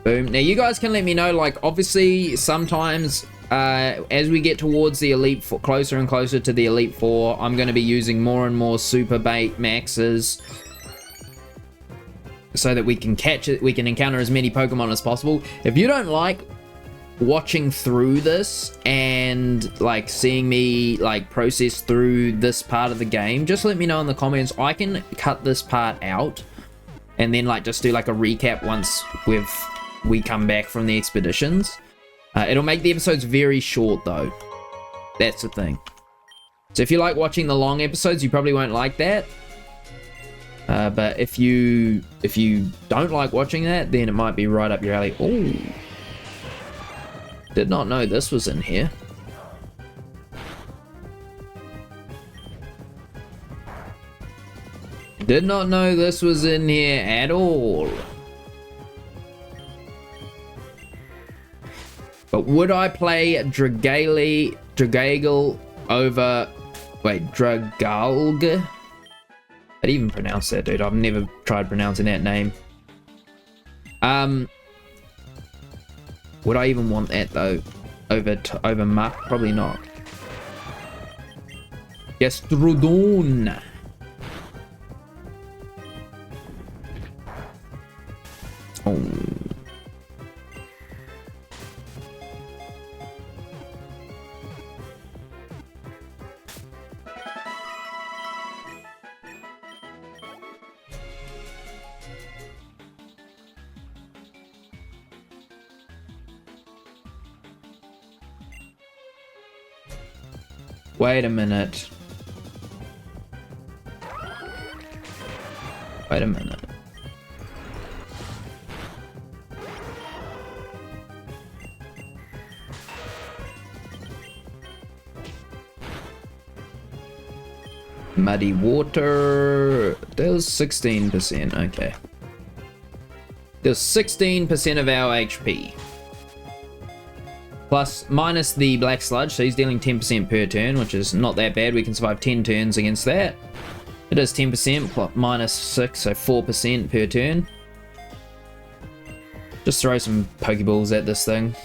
Boom. Now you guys can let me know, like, obviously sometimes as we get towards the Elite Four, closer and closer to the Elite Four, I'm going to be using more and more Super Bait Maxes so that we can catch it, we can encounter as many Pokemon as possible. If you don't like watching through this and like seeing me like process through this part of the game, just let me know in the comments. I can cut this part out and then like just do like a recap once we come back from the expeditions. It'll make the episodes very short though. That's the thing. So if you like watching the long episodes, you probably won't like that. But if you don't like watching that, then it might be right up your alley. Oh, did not know this was in here. Did not know this was in here at all. But would I play Dragalge over... Wait, Dragalge? How do you even pronounce that, dude? I've never tried pronouncing that name. Would I even want that, though? Over Muck? Probably not. Gastrodon. Oh... Wait a minute. Wait a minute. Muddy water. There's 16%. Okay. There's 16% of our HP. Plus, minus the black sludge, so he's dealing 10% per turn, which is not that bad. We can survive 10 turns against that. It is 10% plus minus 6, so 4% per turn. Just throw some Pokeballs at this thing.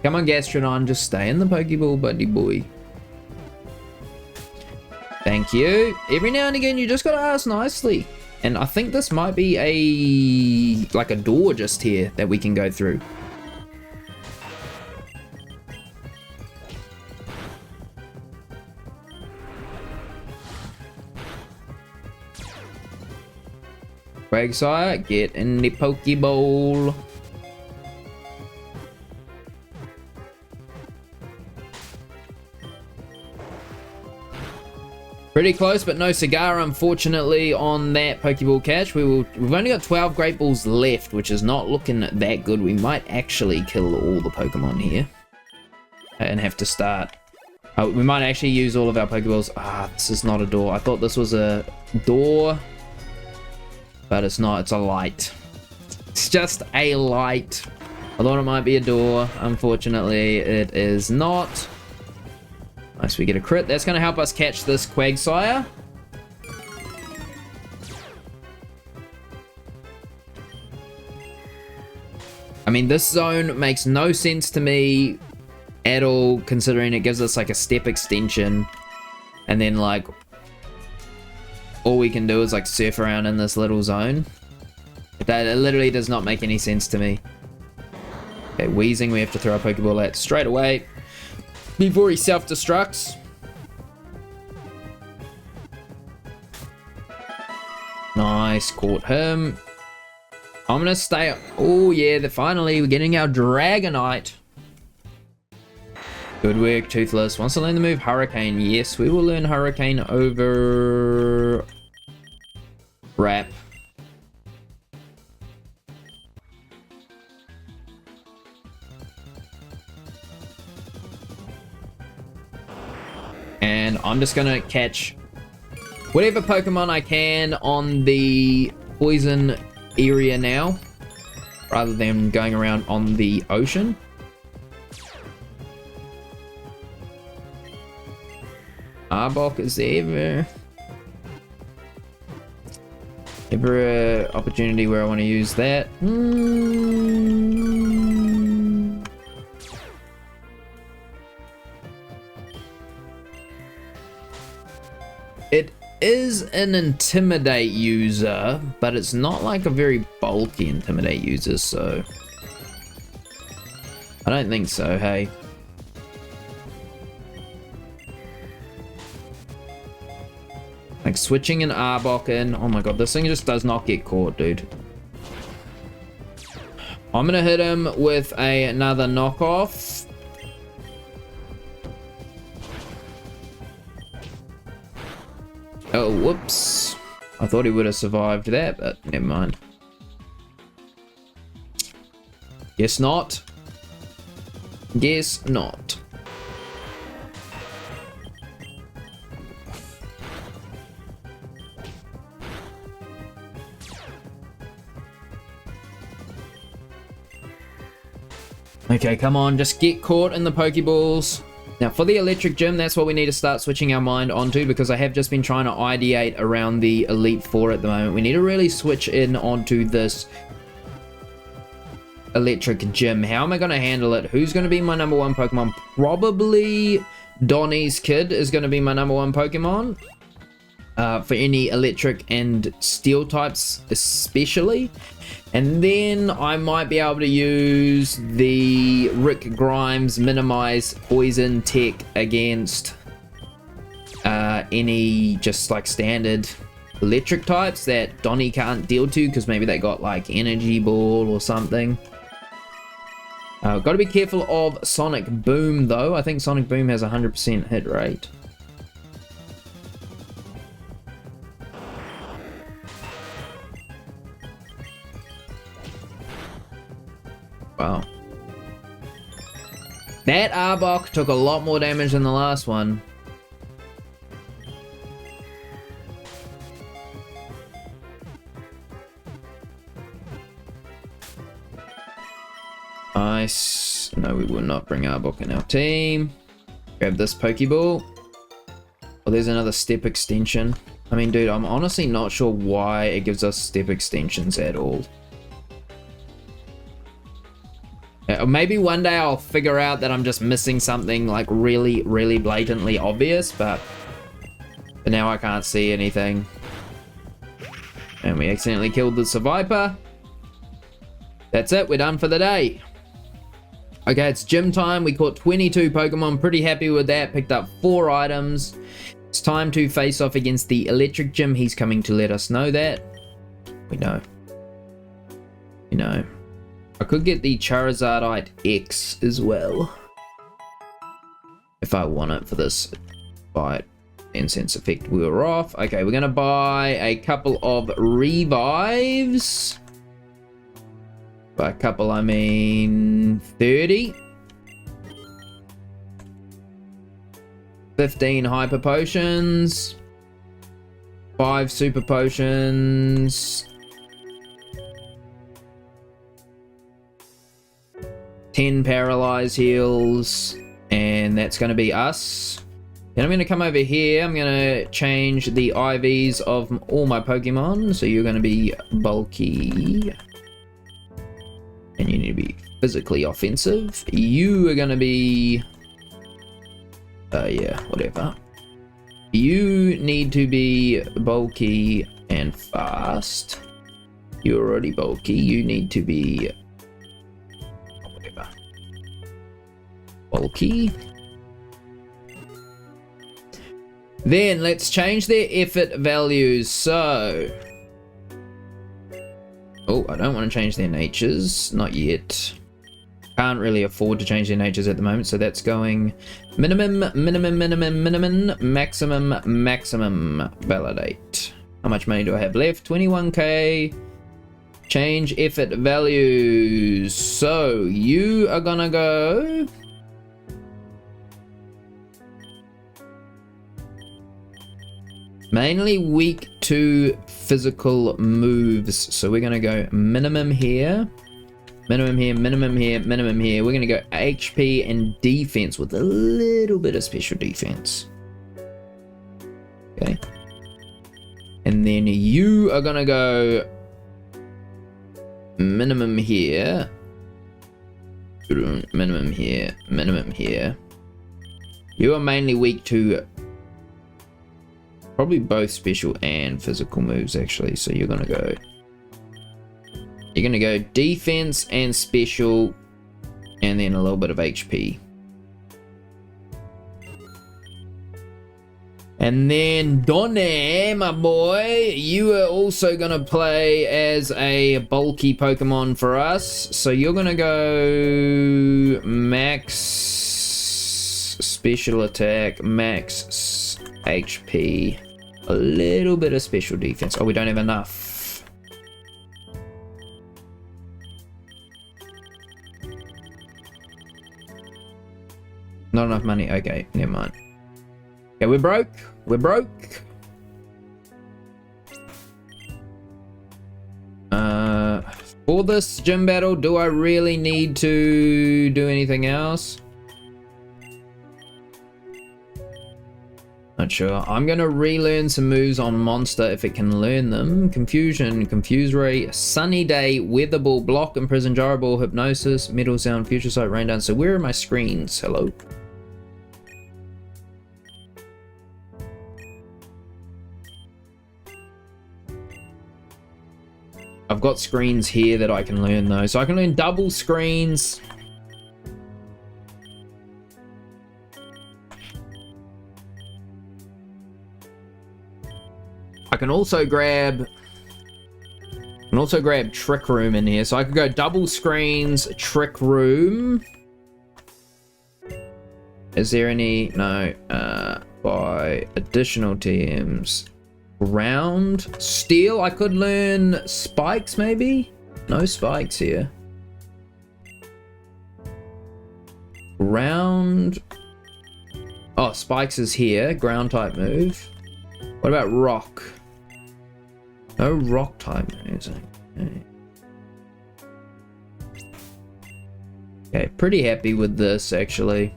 Come on, Gastrodon, just stay in the Pokeball, buddy boy. Thank you. Every now and again, you just gotta ask nicely. And I think this might be like a door just here that we can go through. Quagsire, get in the Pokeball. Pretty close, but no cigar, unfortunately, on that Pokeball catch. We've only got 12 Great Balls left, which is not looking that good. We might actually kill all the Pokemon here and have to start. We might actually use all of our Pokeballs. Ah, this is not a door. I thought this was a door, but it's not. It's a light. It's just a light. I thought it might be a door. Unfortunately, it is not. Nice, we get a crit. That's going to help us catch this Quagsire. I mean, this zone makes no sense to me at all, considering it gives us like a step extension. And then like all we can do is like surf around in this little zone. That literally does not make any sense to me. Okay, Wheezing, we have to throw a Pokeball at straight away before he self-destructs. Nice, caught him. I'm gonna stay. Oh yeah, finally we're getting our Dragonite. Good work, Toothless. Wants to learn the move Hurricane. Yes, we will learn Hurricane over Wrap. And I'm just gonna catch whatever Pokemon I can on the poison area now, rather than going around on the ocean. Arbok, is there ever a opportunity where I want to use that? It is an Intimidate user, but it's not like a very bulky Intimidate user, so I don't think so, hey. Like switching an Arbok in. Oh my god, this thing just does not get caught, dude. I'm gonna hit him with another knockoff. Oh, whoops. I thought he would have survived that, but never mind. Guess not. Guess not. Okay, come on, just get caught in the Pokeballs. Now, for the Electric Gym, that's what we need to start switching our mind onto, because I have just been trying to ideate around the Elite Four at the moment. We need to really switch in onto this Electric Gym. How am I going to handle it? Who's going to be my number one Pokemon? Probably Donnie's Kid is going to be my number one Pokemon. For any Electric and Steel types especially. And then I might be able to use the Rick Grimes minimize poison tech against any just like standard electric types that Donnie can't deal to, because maybe they got like Energy Ball or something. Got to be careful of Sonic Boom though. I think Sonic Boom has 100% hit rate. Wow. That Arbok took a lot more damage than the last one. Nice. No, we will not bring Arbok in our team. Grab this Pokeball. Oh, there's another step extension. I mean, dude, I'm honestly not sure why it gives us step extensions at all. Maybe one day I'll figure out that I'm just missing something like really, really blatantly obvious, but for now I can't see anything. And we accidentally killed the Survivor. That's it, we're done for the day. Okay, it's gym time. We caught 22 Pokemon, pretty happy with that. Picked up 4 items. It's time to face off against the Electric Gym. He's coming to let us know that. We know. You know. I could get the Charizardite X as well, if I want it for this fight. Incense effect wore off. Okay, we're gonna buy a couple of revives. By a couple, I mean 30. 15 hyper potions. 5 super potions. 10 paralyze heals, and that's going to be us. Then I'm going to come over here. I'm going to change the IVs of all my Pokemon. So you're going to be bulky, and you need to be physically offensive. You are going to be, yeah, whatever. You need to be bulky and fast. You're already bulky. You need to be whatever. Bulky. Then let's change their effort values. So, oh, I don't want to change their natures. Not yet. Can't really afford to change their natures at the moment. So that's going minimum, maximum, validate. How much money do I have left? 21k. Change effort values. So you are gonna go mainly weak to physical moves. So we're gonna go minimum here, minimum here, minimum here, minimum here. We're gonna go HP and defense with a little bit of special defense. Okay. And then you are gonna go minimum here, minimum here, minimum here. You are mainly weak to probably both special and physical moves actually. So you're gonna go defense and special, and then a little bit of HP. And then Donny, my boy, you are also gonna play as a bulky Pokemon for us. So you're gonna go max special attack, max HP, a little bit of special defense. Oh, we don't have enough. Not enough money. Okay, never mind. Okay, we're broke. We're broke. For this gym battle, do I really need to do anything else? Not sure. I'm gonna relearn some moves on Monster if it can learn them. Confusion, Confuse Ray, Sunny Day, Weather Ball, Block, Imprison, Gyro Ball, Hypnosis, Metal Sound, Future Sight, Rain Dance. So where are my screens? Hello? I've got screens here that I can learn though. So I can learn double screens. I can also grab Trick Room in here. So I could go double screens, Trick Room. Is there any? No. By additional TMs. Ground, Steel. I could learn Spikes maybe? No Spikes here. Ground. Oh, Spikes is here. Ground type move. What about Rock? No Rock type moves. Okay, pretty happy with this actually.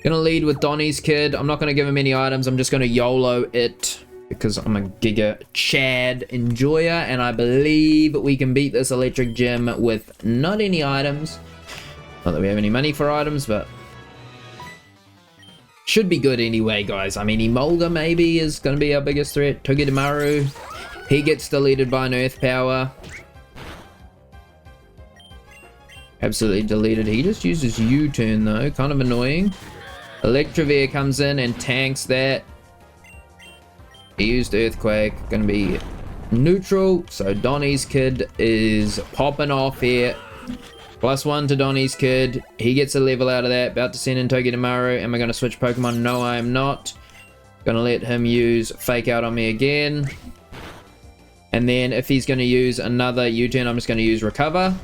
Gonna lead with Donny's kid. I'm not gonna give him any items. I'm just gonna YOLO it because I'm a Giga Chad enjoyer, and I believe we can beat this electric gym with not any items. Not that we have any money for items, but should be good anyway, guys. I mean, Emolga maybe is gonna be our biggest threat. Togedemaru, he gets deleted by an Earth Power. Absolutely deleted. He just uses U-turn though, kind of annoying. Electrovere comes in and tanks that. He used Earthquake, gonna be neutral. So Donny's kid is popping off here. +1 to Donny's kid. He gets a level out of that. About to send in Togedemaru. Am I gonna switch Pokemon? No, I am not. Gonna let him use Fake Out on me again. And then if he's gonna use another U-turn, I'm just gonna use Recover.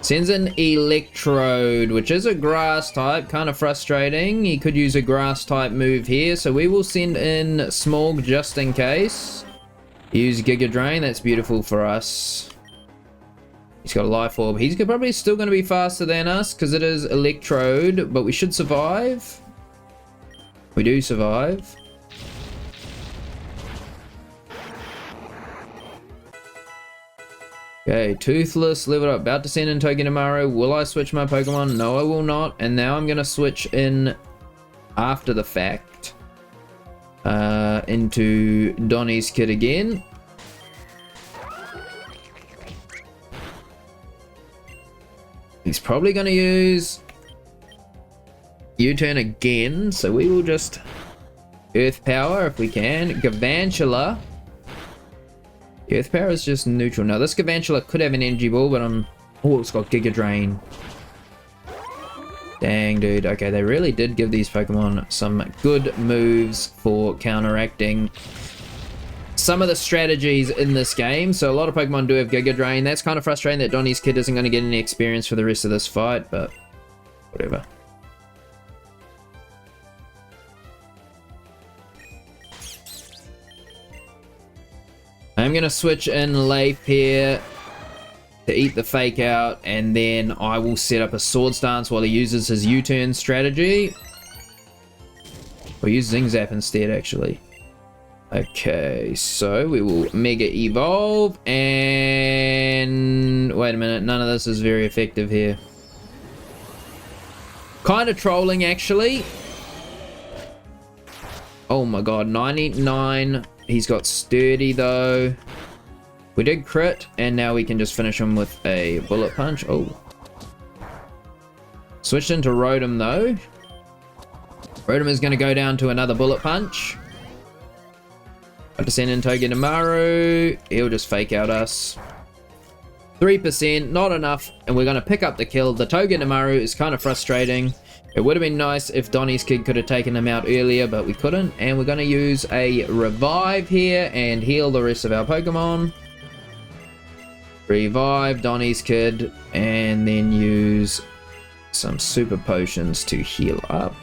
Sends in Electrode, which is a grass type, kind of frustrating. He could use a grass type move here, so we will send in Smog just in case. Use Giga Drain, that's beautiful for us. He's got a Life Orb. He's probably still going to be faster than us because it is Electrode, but we should survive. We do survive. Okay, Toothless, leveled up, about to send in Togedemaru. Will I switch my Pokemon? No, I will not. And now I'm going to switch in after the fact into Donnie's kit again. He's probably going to use U-turn again, so we will just Earth Power if we can. Galvantula. Earth Power is just neutral. Now this Galvantula could have an energy ball, but oh, it's got Giga Drain. Dang, dude. Okay, they really did give these Pokemon some good moves for counteracting some of the strategies in this game. So a lot of Pokemon do have Giga Drain. That's kind of frustrating that Donnie's kid isn't going to get any experience for the rest of this fight, but whatever. I'm going to switch in Leif here to eat the fake out, and then I will set up a Swords Dance while he uses his U-turn strategy. We'll use Zing Zap instead, actually. Okay, so we will Mega Evolve, and wait a minute, none of this is very effective here. Kind of trolling, actually. Oh my god, 99. He's got Sturdy, though. We did crit, and now we can just finish him with a Bullet Punch. Oh. Switched into Rotom, though. Rotom is going to go down to another Bullet Punch. Have to send in Togedemaru. He'll just fake out us. 3%, not enough, and we're going to pick up the kill. The Togedemaru is kind of frustrating. It would have been nice if Donnie's kid could have taken him out earlier, but we couldn't. And we're going to use a Revive here and heal the rest of our Pokemon. Revive Donnie's kid, and then use some Super Potions to heal up.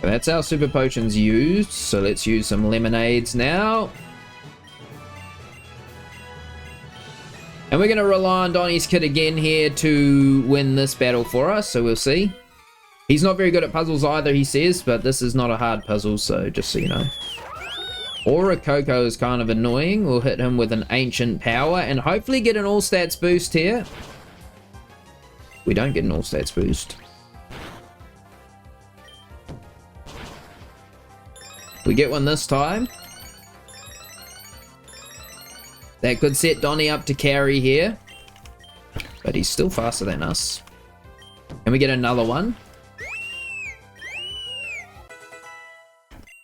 That's our Super Potions used, so let's use some Lemonades now. And we're going to rely on Donnie's kid again here to win this battle for us, so we'll see. He's not very good at puzzles either, he says, but this is not a hard puzzle, so just so you know. Aura Coco is kind of annoying. We'll hit him with an Ancient Power and hopefully get an All Stats boost here. We don't get an All Stats boost. We get one this time. That could set Donnie up to carry here. But he's still faster than us. And we get another one.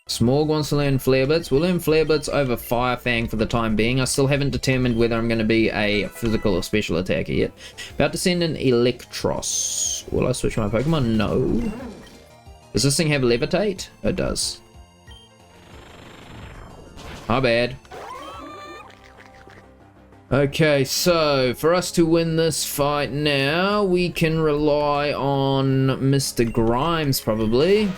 Smorg wants to learn Flare Blitz. We'll learn Flare Blitz over Fire Fang for the time being. I still haven't determined whether I'm going to be a physical or special attacker yet. About to send in Electros. Will I switch my Pokemon? No. Does this thing have Levitate? It does. My bad. Okay, so for us to win this fight now, we can rely on Mr. Grimes probably.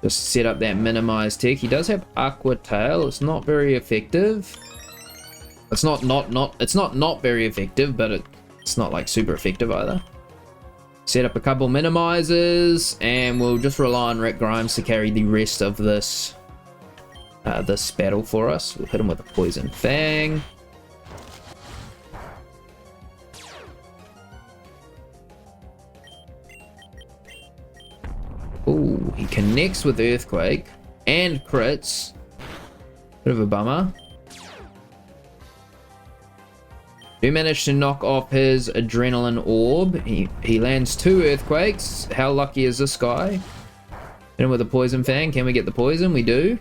Just set up that minimized tech. He does have Aqua Tail. It's not very effective. It's not very effective, but it's not like super effective either. Set up a couple minimizers, and we'll just rely on Rick Grimes to carry the rest of this battle for us. We'll hit him with a Poison Fang. Ooh, he connects with Earthquake and crits. Bit of a bummer. We managed to knock off his Adrenaline Orb. He lands 2 Earthquakes. How lucky is this guy? Hit him with a Poison Fang. Can we get the poison? We do.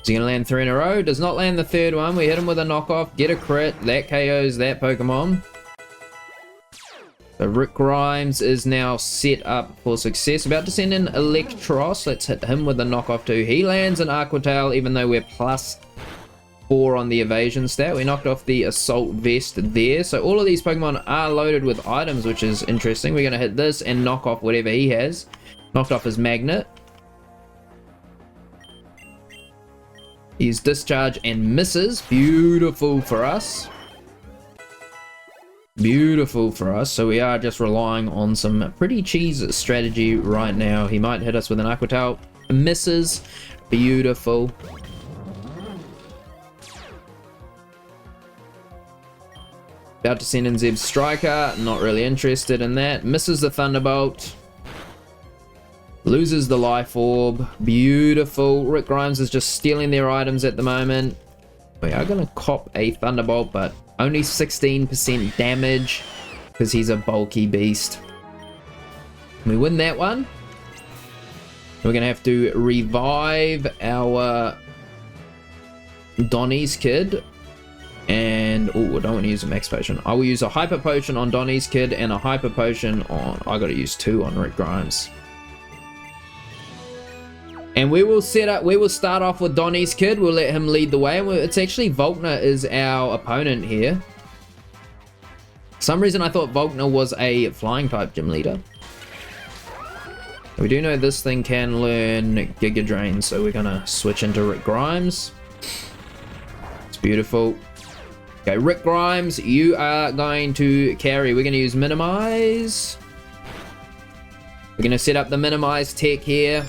Is he going to land 3 in a row? Does not land the 3rd one. We hit him with a knockoff, get a crit. That KOs that Pokemon. So Rick Grimes is now set up for success. About to send in Electros. Let's hit him with a knockoff too. He lands an Aqua Tail even though we're +4 on the evasion stat. We knocked off the Assault Vest there. So all of these Pokemon are loaded with items, which is interesting. We're going to hit this and knock off whatever he has. Knocked off his Magnet. He's Discharge and misses. Beautiful for us. Beautiful for us. So we are just relying on some pretty cheese strategy right now. He might hit us with an Aqua Tail. Misses. Beautiful. About to send in Zeb's Striker. Not really interested in that. Misses the Thunderbolt. Loses the Life Orb. Beautiful. Rick Grimes is just stealing their items at the moment. We are going to cop a Thunderbolt, but only 16% damage because he's a bulky beast. We win that one. We're going to have to revive our Donnie's kid. And, oh, I don't want to use a Max Potion. I will use a Hyper Potion on Donnie's kid and a Hyper Potion on... I got to use 2 on Rick Grimes. And we will start off with Donnie's kid. We'll let him lead the way. It's actually Volkner is our opponent here. For some reason I thought Volkner was a flying type gym leader. We do know this thing can learn Giga Drain, so we're gonna switch into Rick Grimes. It's beautiful. Okay, Rick Grimes, you are going to carry. We're gonna use Minimize. We're gonna set up the Minimize tech here.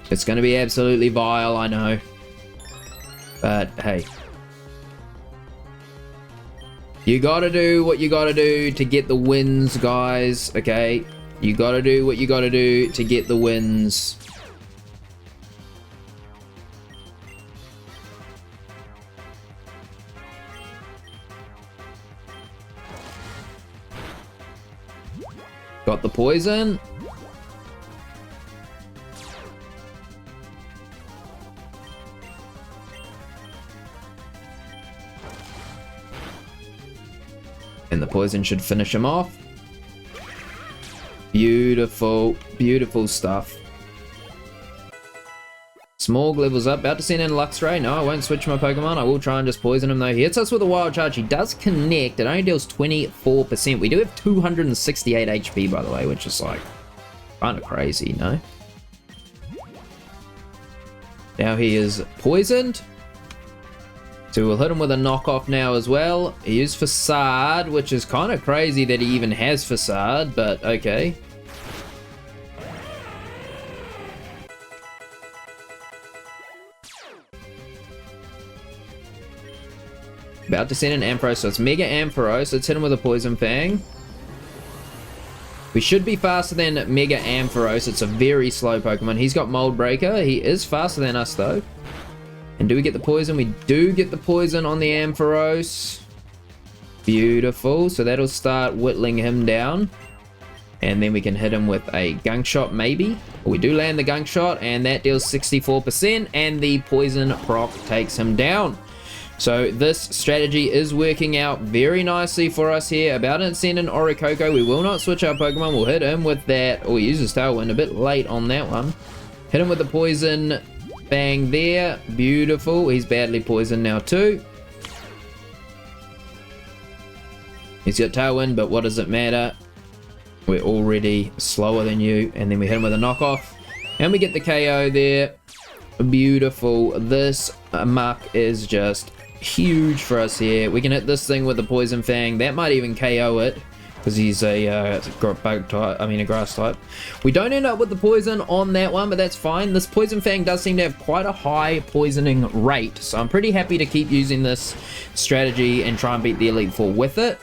It's going to be absolutely vile, I know. But, hey. You gotta do what you gotta do to get the wins, guys, okay? You gotta do what you gotta do to get the wins. Got the poison. And the poison should finish him off. Beautiful, beautiful stuff. Smorg levels up. About to send in Luxray. No, I won't switch my Pokemon. I will try and just poison him though. He hits us with a Wild Charge. He does connect. It only deals 24%. We do have 268 HP, by the way, which is like kind of crazy, no? Now he is poisoned. So we'll hit him with a knockoff now as well. He used Facade, which is kind of crazy that he even has Facade, but okay. About to send in Ampharos, so it's Mega Ampharos. Let's hit him with a Poison Fang. We should be faster than Mega Ampharos. It's a very slow Pokemon. He's got Mold Breaker. He is faster than us though. And do we get the poison? We do get the poison on the Ampharos. Beautiful. So that'll start whittling him down. And then we can hit him with a Gunk Shot maybe. We do land the Gunk Shot and that deals 64%. And the poison proc takes him down. So this strategy is working out very nicely for us here. About to send in Orichalcoo. We will not switch our Pokemon. We'll hit him with that. Oh, he uses Tailwind a bit late on that one. Hit him with the poison. Bang there. Beautiful. He's badly poisoned now too. He's got Tailwind, but what does it matter? We're already slower than you. And then we hit him with a knockoff. And we get the KO there. Beautiful. This muck is just huge for us here. We can hit this thing with the Poison Fang. That might even KO it. Because he's a bug type, a grass type. We don't end up with the poison on that one, but that's fine. This Poison Fang does seem to have quite a high poisoning rate, so I'm pretty happy to keep using this strategy and try and beat the Elite Four with it.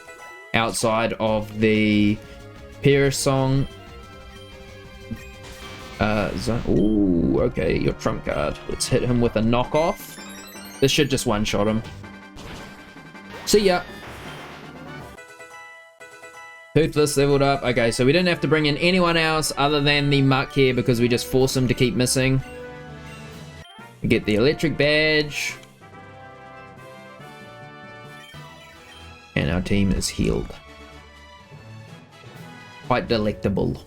Outside of the Piersong. Ooh, okay, your trump card. Let's hit him with a knockoff. This should just one-shot him. See ya. Toothless leveled up. Okay, so we didn't have to bring in anyone else other than the Muck here because we just forced him to keep missing. We get the electric badge. And our team is healed. Quite delectable.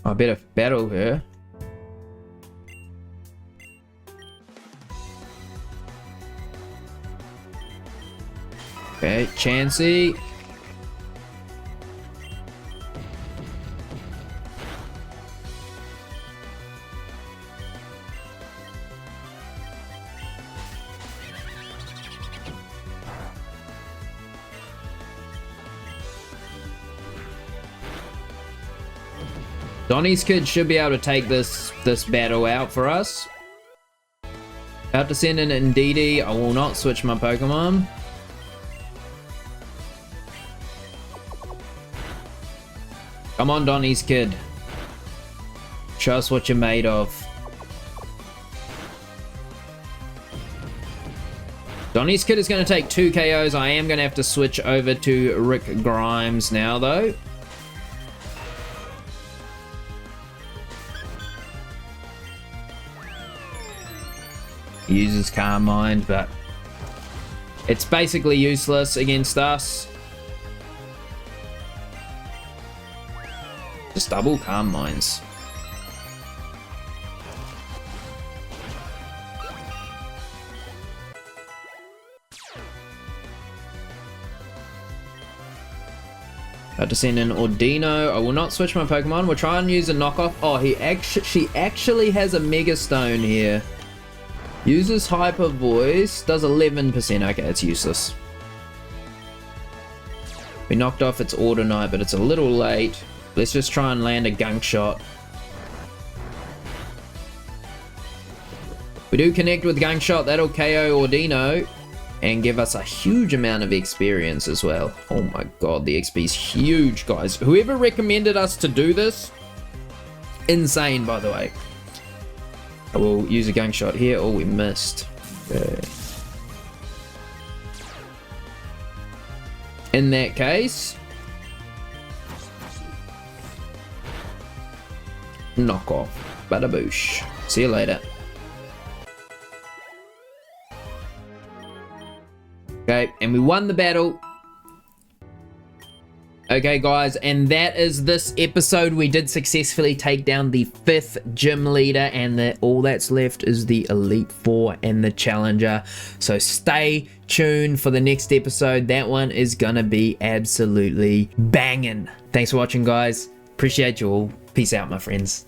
I better battle her. Okay, Chansey. Donnie's kid should be able to take this battle out for us. About to send in Indeedee. I will not switch my Pokemon. Come on, Donnie's kid. Show us what you're made of. Donnie's kid is going to take 2 KOs. I am going to have to switch over to Rick Grimes now, though. He uses Calm Mind, but it's basically useless against us. Just double Calm Minds. About to send in Ordino. I will not switch my Pokemon. We'll try and use a knockoff. Oh, she actually has a Mega Stone here. Uses Hyper Voice. Does 11%. Okay, it's useless. We knocked off its Ordinite, but it's a little late. Let's just try and land a Gunk Shot. We do connect with Gunk Shot. That'll KO Ordino and give us a huge amount of experience as well. Oh my god, the XP is huge, guys. Whoever recommended us to do this, insane, by the way. I will use a Gunk Shot here. Oh, we missed. Okay. In that case, knock off. Bada boosh. See you later. Okay, and we won the battle. Okay, guys, and that is this episode. We did successfully take down the 5th gym leader, and all that's left is the Elite Four and the Challenger. So stay tuned for the next episode. That one is gonna be absolutely banging. Thanks for watching, guys. Appreciate you all. Peace out, my friends.